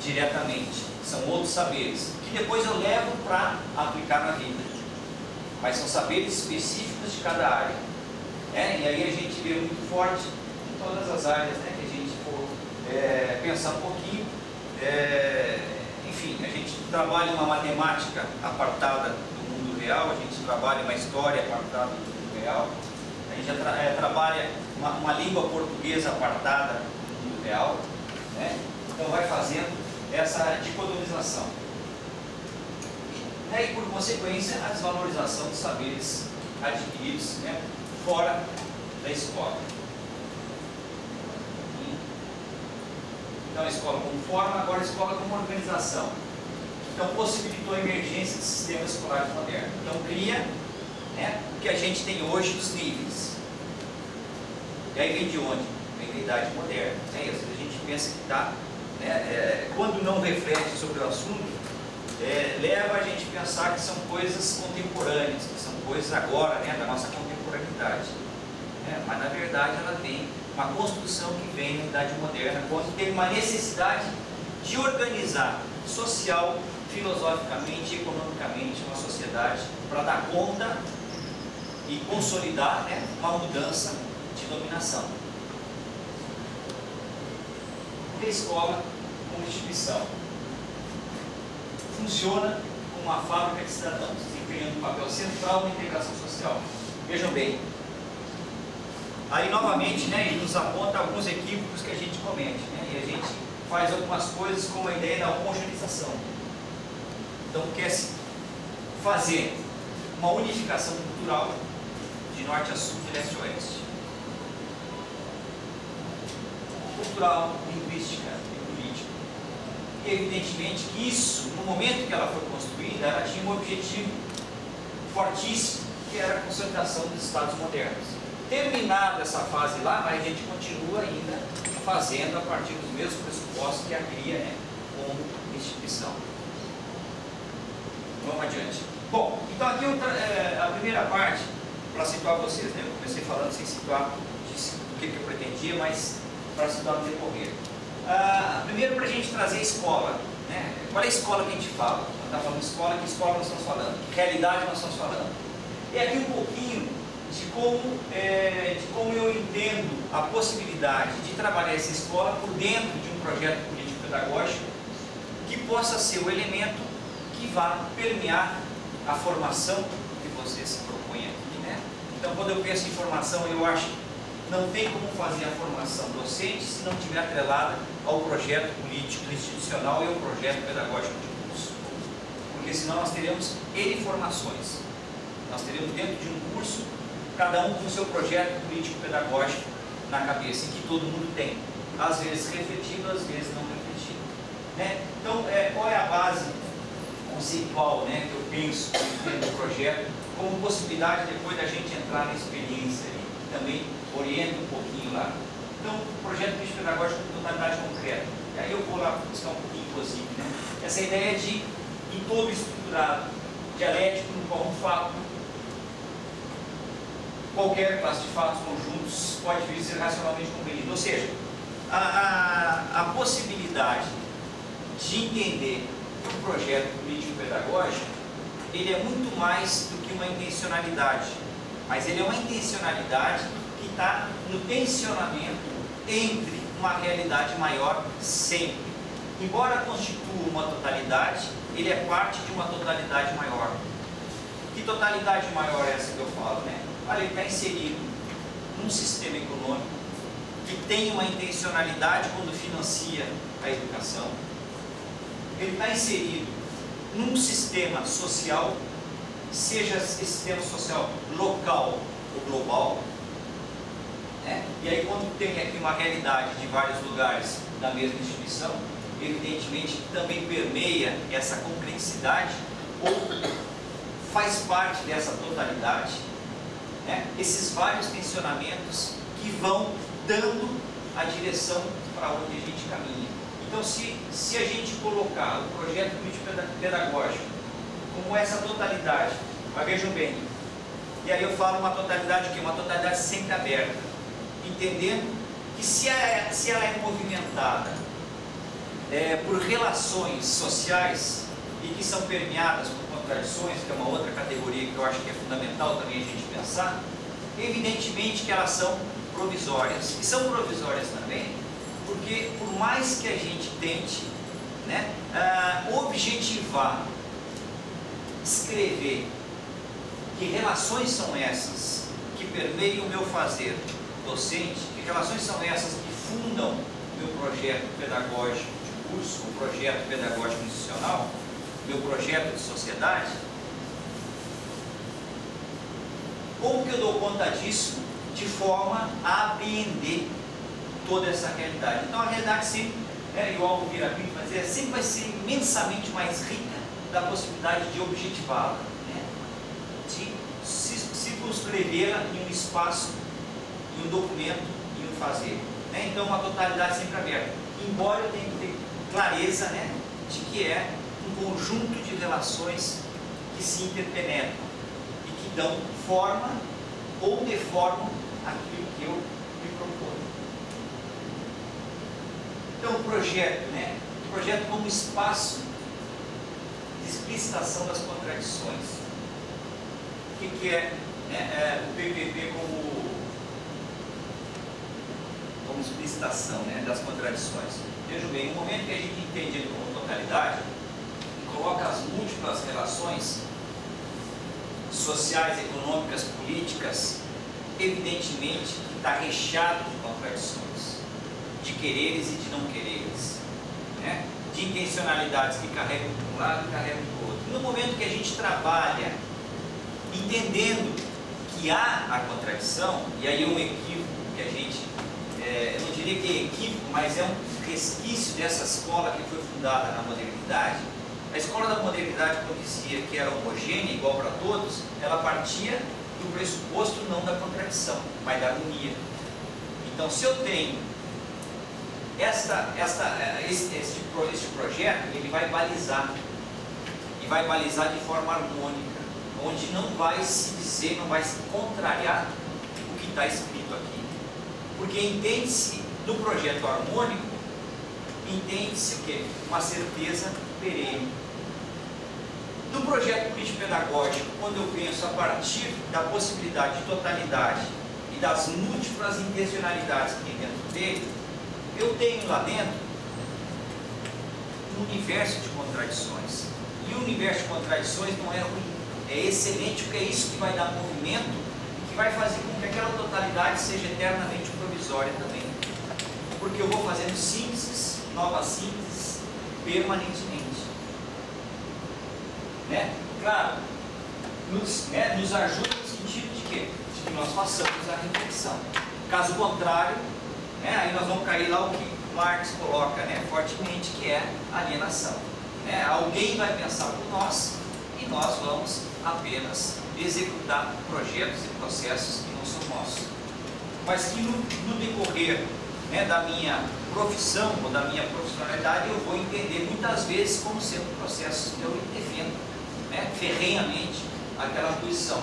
diretamente, são outros saberes que depois eu levo para aplicar na vida, mas são saberes específicos de cada área. E aí a gente vê muito forte em todas as áreas, né, que a gente for pensar um pouquinho. Enfim, a gente trabalha uma matemática apartada do mundo real, a gente trabalha uma história apartada do mundo real, a gente trabalha uma língua portuguesa apartada do mundo real, né? Então vai fazendo essa dicotomização. E por consequência a desvalorização dos saberes adquiridos, né, fora da escola. Então a escola como forma, agora a escola como organização. Então possibilitou a emergência de sistemas escolares modernos. Então cria, né, o que a gente tem hoje dos níveis. E aí vem de onde? Vem da idade moderna. Né? E às vezes a gente pensa que está, né, quando não reflete sobre o assunto, leva a gente a pensar que são coisas contemporâneas, que são coisas agora, né, da nossa contemporaneidade. Mas na verdade ela vem, uma construção que vem na idade moderna, quando tem uma necessidade de organizar social, filosoficamente e economicamente uma sociedade para dar conta e consolidar, né, uma mudança de dominação. Porque a escola, como instituição, funciona como uma fábrica de cidadãos, desempenhando um papel central na integração social. Vejam bem, aí novamente, né, ele nos aponta alguns equívocos que a gente comete, né, e a gente faz algumas coisas como a ideia da homogeneização. Então quer-se fazer uma unificação cultural de norte a sul, de leste a oeste. Cultural, linguística e política. E evidentemente que isso, no momento que ela foi construída, ela tinha um objetivo fortíssimo, que era a consolidação dos Estados modernos. Terminada essa fase lá, mas a gente continua ainda fazendo a partir dos mesmos pressupostos que a cria, né, como instituição. Vamos adiante. Bom, então aqui a primeira parte, para situar vocês, né, eu comecei falando sem situar o que eu pretendia, mas para situar no decorrer. Primeiro, para a gente trazer a escola, né? Qual é a escola que a gente fala? Nós estamos falando de escola, que escola nós estamos falando? Que realidade nós estamos falando? E aqui um pouquinho de como eu entendo a possibilidade de trabalhar essa escola por dentro de um projeto político-pedagógico que possa ser o elemento que vá permear a formação que você se propõe aqui, né? Então, quando eu penso em formação, eu acho que não tem como fazer a formação docente se não estiver atrelada ao projeto político institucional e ao projeto pedagógico de curso. Porque senão nós teremos N formações. Nós teremos dentro de um curso, cada um com o seu projeto político-pedagógico na cabeça, em que todo mundo tem. Às vezes refletido, às vezes não refletido. Né? Então, qual é a base conceitual, né, que eu penso dentro do projeto, como possibilidade depois da gente entrar na experiência e também orienta um pouquinho lá. Então, o projeto político-pedagógico com totalidade concreta. E aí eu vou lá buscar um pouquinho, inclusive, né? Essa ideia de, em todo estruturado, dialético, no qual um fato, qualquer classe de fatos conjuntos pode vir a ser racionalmente compreendido. Ou seja, a possibilidade de entender que o projeto político-pedagógico, ele é muito mais do que uma intencionalidade, mas ele é uma intencionalidade que está no tensionamento entre uma realidade maior sempre. Embora constitua uma totalidade, ele é parte de uma totalidade maior. Que totalidade maior é essa que eu falo, né? Olha, ele está inserido num sistema econômico que tem uma intencionalidade quando financia a educação. Ele está inserido num sistema social, seja esse sistema social local ou global, né? E aí quando tem aqui uma realidade de vários lugares da mesma instituição, evidentemente que também permeia essa complexidade ou faz parte dessa totalidade, né? Esses vários tensionamentos que vão dando a direção para onde a gente caminha. Então, se a gente colocar o projeto político-pedagógico como essa totalidade, mas vejam bem, e aí eu falo uma totalidade que é uma totalidade sempre aberta, entendendo que se ela é movimentada por relações sociais e que são permeadas por contradições, que é uma outra categoria que eu acho que é fundamental também a gente pensar, evidentemente que elas são provisórias. E são provisórias também porque, por mais que a gente tente, né, objetivar, escrever que relações são essas que permeiam o meu fazer docente, que relações são essas que fundam o meu projeto pedagógico de curso, o projeto pedagógico institucional, meu projeto de sociedade, como que eu dou conta disso de forma a apreender toda essa realidade? Então a realidade sempre, e o Alvo Vieira Pinto vai dizer, sempre vai ser imensamente mais rica da possibilidade de objetivá-la, né? De circunscrevê-la em um espaço, em um documento, em um fazer. Né? Então, a totalidade sempre aberta. Embora eu tenha que ter clareza, né, de que é um conjunto de relações que se interpenetram e que dão forma ou deformam aquilo que eu me proponho. Então, o projeto, né? O projeto como espaço de explicitação das contradições. O que é, né, o PPP como explicitação, né, das contradições? Vejam bem, no momento que a gente entende ele como totalidade e coloca as múltiplas relações sociais, econômicas, políticas, evidentemente está recheado de contradições, de quereres e de não quereres, né? De intencionalidades que carregam de um lado e carregam do outro. No momento que a gente trabalha entendendo que há a contradição, e aí é um equívoco que a gente, eu não diria que é equívoco, mas é um resquício dessa escola que foi fundada na modernidade. A escola da modernidade, quando dizia que era homogênea, igual para todos, ela partia do pressuposto não da contradição, mas da harmonia. Então, se eu tenho este projeto, ele vai balizar, e vai balizar de forma harmônica, onde não vai se dizer, não vai se contrariar o que está escrito aqui. Porque entende-se, no projeto harmônico, entende-se o quê? Uma certeza perene. No projeto político-pedagógico, quando eu penso a partir da possibilidade de totalidade e das múltiplas intencionalidades que tem dentro dele, eu tenho lá dentro um universo de contradições. E o universo de contradições não é ruim, é excelente, porque é isso que vai dar movimento e que vai fazer com que aquela totalidade seja eternamente provisória também. Porque eu vou fazendo sínteses, novas sínteses, permanentemente. Né? Claro, nos ajuda no sentido de quê? De que nós façamos a reflexão. Caso contrário, né, aí nós vamos cair lá o que Marx coloca, né, fortemente, que é alienação. Né? Alguém vai pensar por nós e nós vamos apenas executar projetos e processos que não são nossos. Mas que no decorrer, né, da minha profissão ou da minha profissionalidade, eu vou entender muitas vezes como sendo processos que eu defendo, né, ferrenhamente aquela posição.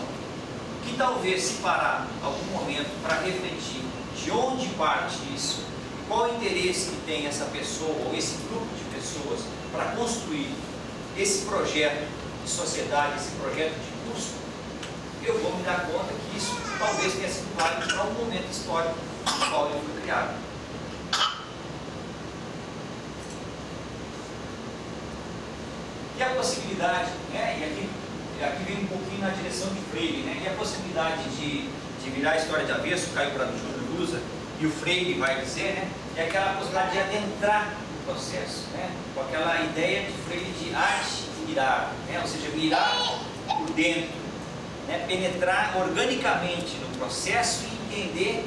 Que talvez, se parar algum momento para refletir de onde parte isso, qual o interesse que tem essa pessoa ou esse grupo de pessoas para construir esse projeto de sociedade, esse projeto de curso, eu vou me dar conta que isso talvez tenha sido válido para um momento histórico no qual ele foi criado. E a possibilidade, né, e aqui vem um pouquinho na direção de Freire, né, e a possibilidade de virar a história de avesso, caiu para Júlio Lusa, e o Freire vai dizer, né, é aquela possibilidade de adentrar no processo, né, com aquela ideia de Freire de arte mirar, né, ou seja, mirar por dentro, né, penetrar organicamente no processo e entender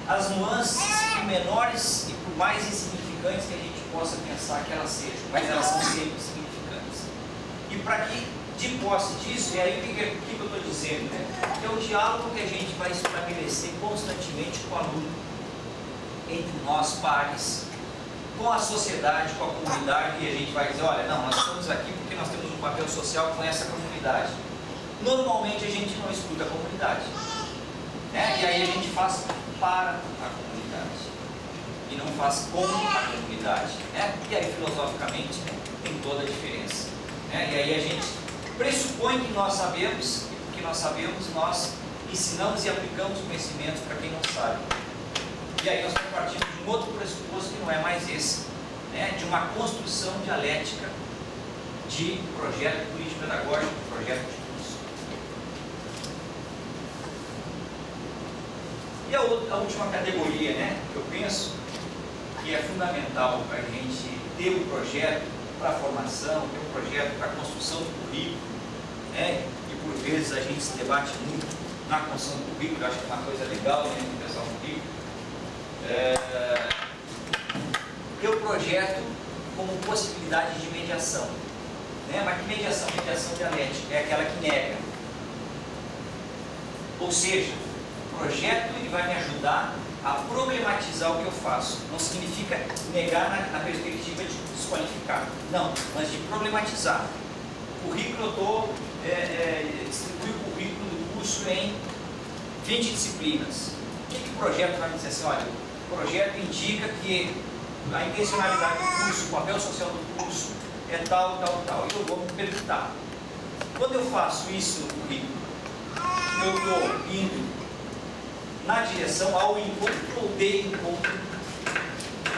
as nuances menores e por mais insignificantes que a gente possa pensar que elas sejam, mas elas são sempre significantes. E para que, de posse disso, e aí o que eu estou dizendo, né? É o diálogo que a gente vai estabelecer constantemente com o aluno, entre nós pares, com a sociedade, com a comunidade, e a gente vai dizer, olha, não, nós estamos aqui porque nós temos um papel social com essa comunidade. Normalmente a gente não escuta a comunidade, né? E aí a gente faz para a comunidade e não faz com a comunidade, né? E aí filosoficamente, né, tem toda a diferença, né? E aí a gente pressupõe que nós sabemos, e porque nós sabemos, nós ensinamos e aplicamos conhecimentos para quem não sabe. E aí nós estamos partindo de um outro pressuposto que não é mais esse, né? De uma construção dialética de projeto político-pedagógico, projeto de curso. E a última categoria, né, que eu penso que é fundamental para a gente ter um projeto para a formação, ter um projeto para a construção do currículo, né, e por vezes a gente se debate muito na construção do currículo, acho que é uma coisa legal, né, de pensar no currículo, ter o projeto como possibilidade de mediação, né, mas que mediação? Mediação dialética, é aquela que nega. Ou seja, o projeto ele vai me ajudar a problematizar o que eu faço. Não significa negar na perspectiva de desqualificar. Não, mas de problematizar. O currículo, eu estou distribuindo o currículo do curso em 20 disciplinas. O que o projeto vai me dizer assim? Olha, o projeto indica que a intencionalidade do curso, o papel social do curso é tal, tal, tal. E eu vou me perguntar. Quando eu faço isso no currículo, eu estou indo na direção ao encontro ou de encontro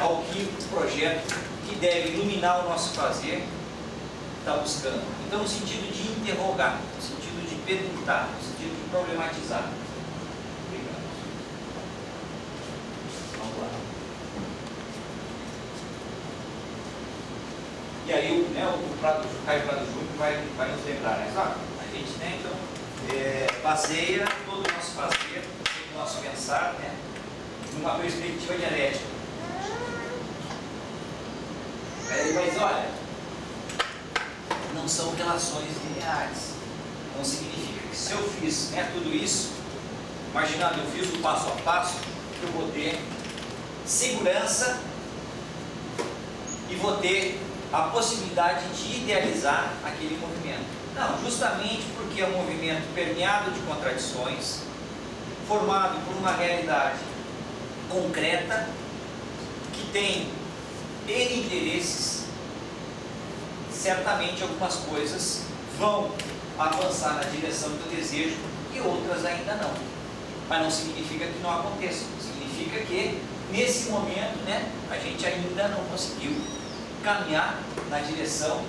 ao que o projeto que deve iluminar o nosso fazer está buscando. Então, no sentido de interrogar, no sentido de perguntar, no sentido de problematizar. Obrigado. Vamos lá. E aí, o Caio Prado Júnior vai nos lembrar, né? A gente, né, então, baseia todo o nosso fazer, todo o nosso pensar, né, numa perspectiva dialética. Mas olha, não são relações lineares. Não significa que se eu fiz, né, tudo isso, imaginando eu fiz o passo a passo, eu vou ter segurança e vou ter a possibilidade de idealizar aquele movimento. Não, justamente porque é um movimento permeado de contradições, formado por uma realidade concreta, que tem N interesses, certamente algumas coisas vão avançar na direção que eu desejo e outras ainda não. Mas não significa que não aconteça, significa que nesse momento, né, a gente ainda não conseguiu caminhar na direção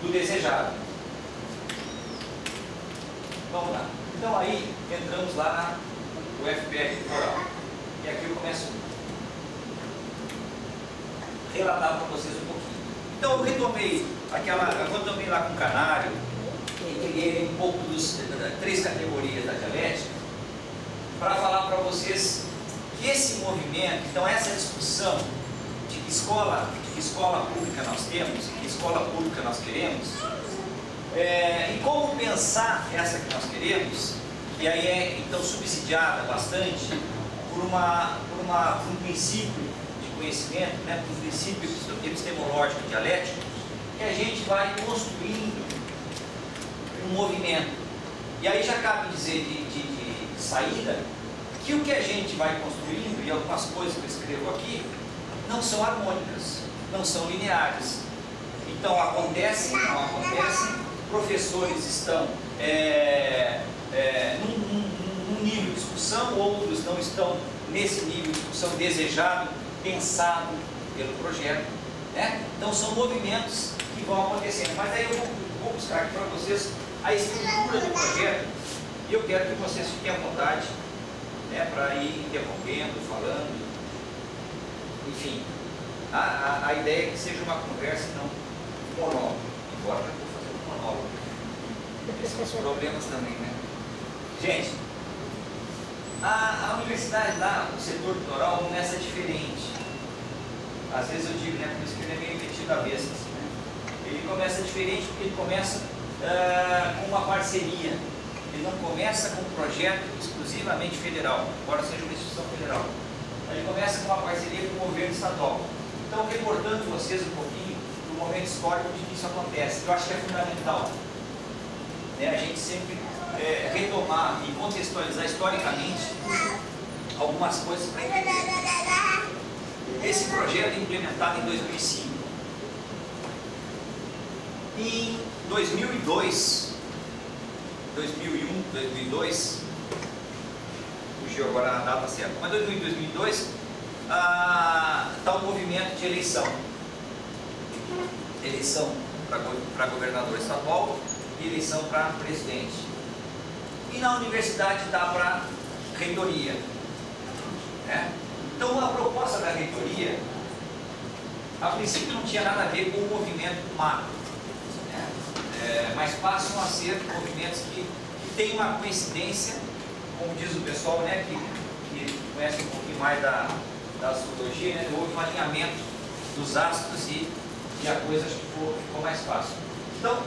do desejado. Vamos lá. Então aí entramos lá no FPR litoral. E aqui eu começo a relatar para vocês um pouquinho. Então eu retomei lá com o Canário, e peguei um pouco das 3 categorias da dialética, para falar para vocês que esse movimento, então essa discussão de que escola pública nós temos, que escola pública nós queremos, e como pensar essa que nós queremos, que aí é então subsidiada bastante por um princípio de conhecimento, né, por um princípio epistemológico dialético, que a gente vai construindo um movimento. E aí já cabe dizer de saída que o que a gente vai construindo, e algumas coisas que eu escrevo aqui, não são harmônicas, não são lineares. Então acontecem, não acontecem, professores estão num nível de discussão, outros não estão nesse nível de discussão desejado, pensado pelo projeto, né? Então são movimentos que vão acontecendo. Mas aí eu vou buscar aqui para vocês a estrutura do projeto e eu quero que vocês fiquem à vontade, né, para ir interrompendo, falando, enfim. A ideia é que seja uma conversa, não um monólogo. Embora eu vou fazer um monólogo. Esses são os problemas também, né? Gente, a universidade lá, o setor litoral, começa diferente. Às vezes eu digo, né, por isso que ele é meio metido à besta, assim, né? Ele começa diferente porque ele começa com uma parceria. Ele não começa com um projeto exclusivamente federal, embora seja uma instituição federal. Ele começa com uma parceria com o governo estadual. Então, recordando vocês um pouquinho do momento histórico de que isso acontece, que eu acho que é fundamental, né, a gente sempre retomar e contextualizar historicamente algumas coisas para entender. Esse projeto é implementado em 2005. Em 2002, 2001, 2002, fugiu agora a data certa, mas 2002, está o movimento de eleição para governador estadual e eleição para presidente. E na universidade está para reitoria, né? Então a proposta da reitoria, a princípio não tinha nada a ver com o movimento macro, né? Mas passam a ser movimentos que têm uma coincidência, como diz o pessoal, né, que conhece um pouquinho mais da astrologia, né, houve um alinhamento dos astros e a coisa acho que ficou mais fácil. Então,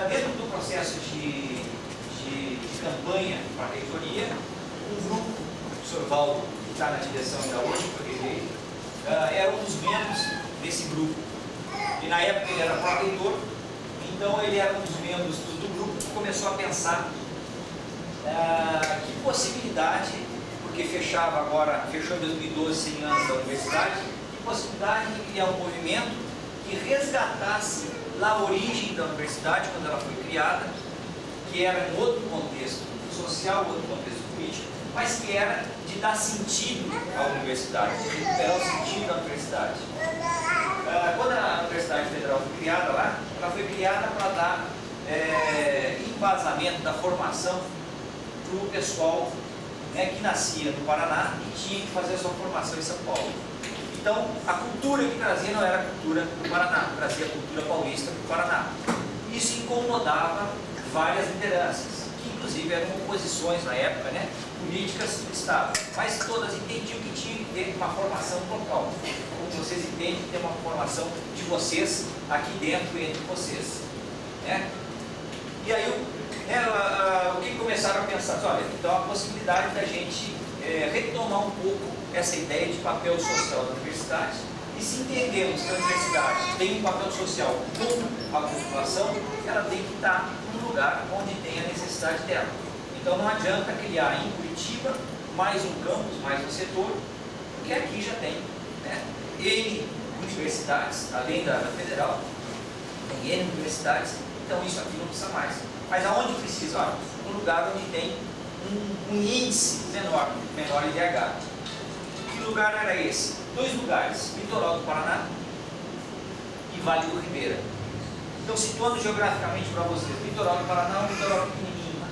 dentro do processo de campanha para a reitoria, Evaldo, que está na direção ainda hoje, foi eleito, era um dos membros desse grupo. E na época ele era pró-reitor, então ele era um dos membros do grupo que começou a pensar que possibilidade, porque fechou em 2012 100 anos da universidade, que possibilidade de criar um movimento que resgatasse lá a origem da universidade, quando ela foi criada, que era em outro contexto social, outro contexto político, mas que era de dar sentido à universidade, de recuperar o sentido da universidade. Quando a Universidade Federal foi criada lá, ela foi criada para dar embasamento da formação para o pessoal, né, que nascia no Paraná e tinha que fazer a sua formação em São Paulo. Então, a cultura que trazia não era a cultura do Paraná, trazia a cultura paulista para o Paraná. Isso incomodava várias lideranças, que inclusive eram oposições na época, né, políticas do Estado, mas todas entendiam que tinha que ter uma formação local, como vocês entendem que tem uma formação de vocês aqui dentro entre vocês, né? E aí o que começaram a pensar? Olha, então a possibilidade da gente retomar um pouco essa ideia de papel social da universidade, e se entendemos que a universidade tem um papel social com a população, ela tem que estar num lugar onde tem a necessidade dela. Então não adianta criar em Curitiba mais um campus, mais um setor, porque aqui já tem, né, N universidades, além da federal, tem N universidades, então isso aqui não precisa mais. Mas aonde precisa? Olha, um lugar onde tem um índice menor IDH. Que lugar era esse? 2 lugares, Litoral do Paraná e Vale do Ribeira. Então, situando geograficamente para vocês, Litoral do Paraná é um litoral pequenininho,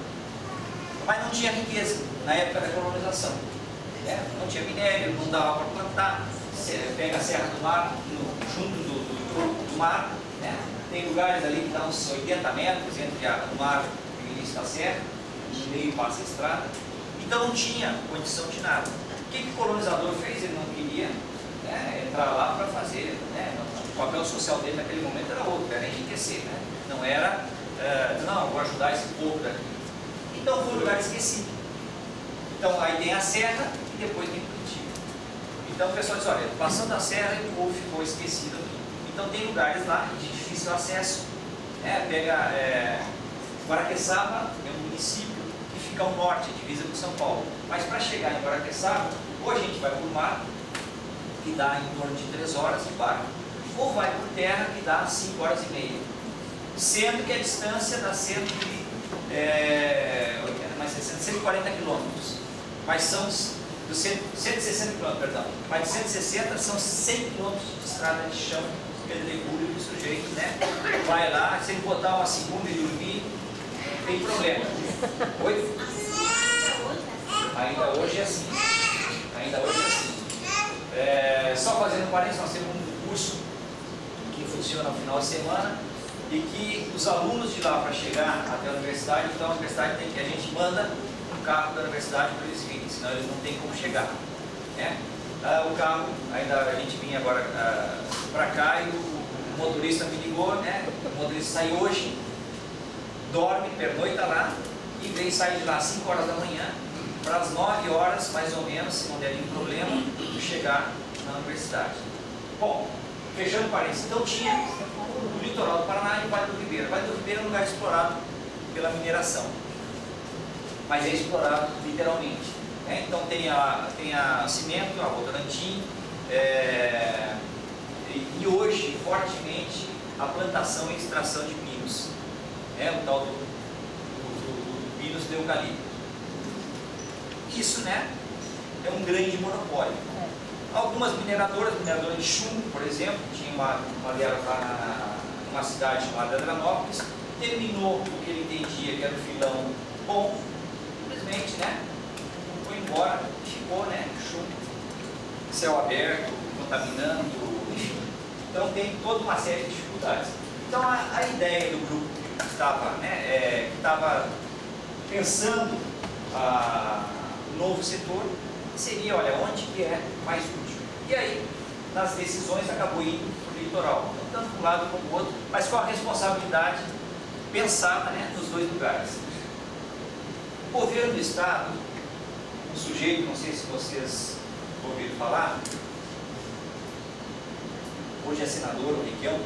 mas não tinha riqueza na época da colonização, né? Não tinha minério, não dava para plantar. Você pega a Serra do Mar, junto do mar, né? Tem lugares ali que dá uns 80 metros entre o mar e o início da serra, no meio passa a estrada. Então não tinha condição de nada. O que o colonizador fez? Ele não queria, né, entrar lá para fazer, né, o papel social dele naquele momento era outro, era enriquecer, né? Não era, não, vou ajudar esse povo daqui. Então foi um lugar esquecido. Então aí tem a serra e depois tem Curitiba. Então o pessoal diz, olha, passando a serra o povo ficou esquecido aqui. Então tem lugares lá de difícil acesso, né? Pega Guaraqueçaba, é um município que fica ao norte, divisa com São Paulo. Mas para chegar em Guaraqueçaba, ou a gente vai por mar, que dá em torno de 3 horas de barco, ou vai por terra, que dá 5 horas e meia. Sendo que a distância dá 140 quilômetros. Mas são 160 quilômetros, perdão. Mas de 160 são 100 quilômetros de estrada de chão, pedregulho, que o sujeito, né, vai lá, se ele botar uma segunda e dormir, tem problema. Oi? Ainda hoje é assim. Ainda hoje é assim. Só fazendo um parênteses, nós temos um curso que funciona no final de semana e que os alunos de lá para chegar até a universidade, então a universidade tem que, a gente manda um carro da universidade para eles virem, senão eles não têm como chegar, né? O carro, ainda a gente vinha agora para cá e o motorista me ligou, né? O motorista sai hoje, dorme, pernoita lá e vem sair de lá às 5 horas da manhã para as 9 horas, mais ou menos, se não der nenhum problema, chegar na universidade. Bom, fechando parênteses, então tinha o litoral do Paraná e o Vale do Ribeira. O Vale do Ribeira é um lugar explorado pela mineração, mas é explorado literalmente. Então tem a cimento, a Votorantim, e hoje, fortemente, a plantação e extração de pinos, o tal do pinos de eucalipto. Isso, né, é um grande monopólio. Algumas mineradoras de chumbo, por exemplo, tinha uma numa cidade chamada Adrianópolis, terminou o que ele entendia que era um filão bom, simplesmente, né, foi embora, ficou, né, chumbo, céu aberto, contaminando, enfim. Então tem toda uma série de dificuldades. Então a ideia do grupo que estava pensando o novo setor seria, olha, onde que é mais útil. E aí, nas decisões, acabou indo para o litoral, tanto para um lado como para o outro, mas com a responsabilidade pensada, né, nos 2 lugares. O governo do Estado um sujeito, não sei se vocês ouviram falar, hoje é senador, o Requião,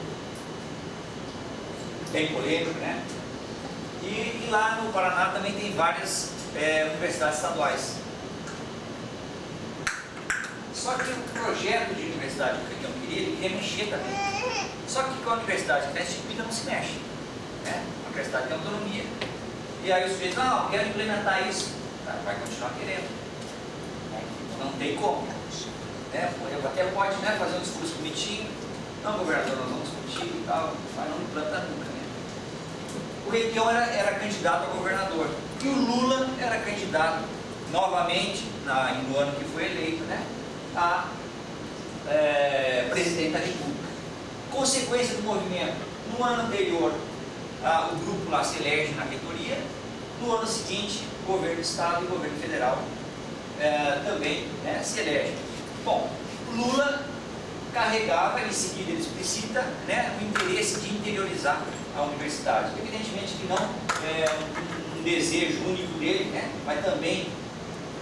bem polêmico, né? E lá no Paraná também tem várias universidades estaduais. Só que o projeto de universidade que o Requião queria, ele queria mexer também. Só que com a universidade que está instituída não se mexe, né? A universidade tem autonomia. E aí os sujeito, não, quero implementar isso. Tá, vai continuar querendo. Não tem como. Né? Até pode, né, fazer um discurso bonitinho. Não, governador, nós vamos discutir e tal, mas não implanta nunca. Né? O Requião era candidato a governador. E o Lula era candidato novamente, no ano que foi eleito, né, a presidente da República. Consequência do movimento, no ano anterior, o grupo lá se elege na reitoria, no ano seguinte, o governo do Estado e o governo federal também, né, se elegem. Bom, Lula carregava, em seguida ele explicita, né, o interesse de interiorizar a universidade. Evidentemente que não é um desejo único dele, né, mas também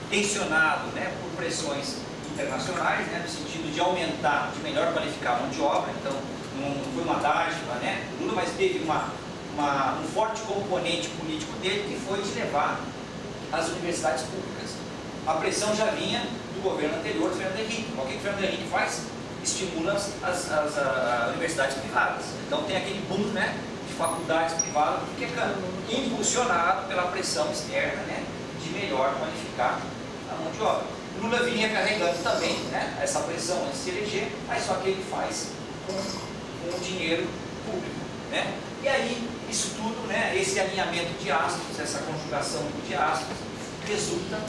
tensionado, né, por pressões internacionais, né, no sentido de aumentar, de melhor qualificar a mão de obra. Então não foi uma dádiva, né, Lula, mas teve um forte componente político dele, que foi de levar as universidades públicas. A pressão já vinha do governo anterior, do Fernando Henrique. O que o Fernando Henrique faz? Estimula as universidades privadas. Então tem aquele boom, né, de faculdades privadas, porque é impulsionado pela pressão externa, né, de melhor qualificar a mão de obra. Lula vinha carregando também, né, essa pressão antes de se eleger, aí só que ele faz com o dinheiro público, né? E aí isso tudo, né, esse alinhamento de astros, essa conjugação de astros, resulta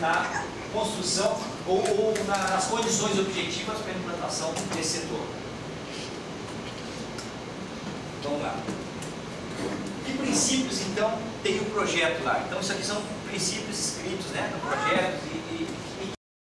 na construção ou nas condições objetivas para a implantação desse setor. Vamos lá. Que princípios, então, tem o projeto lá? Então, isso aqui são princípios escritos, né, no projeto, e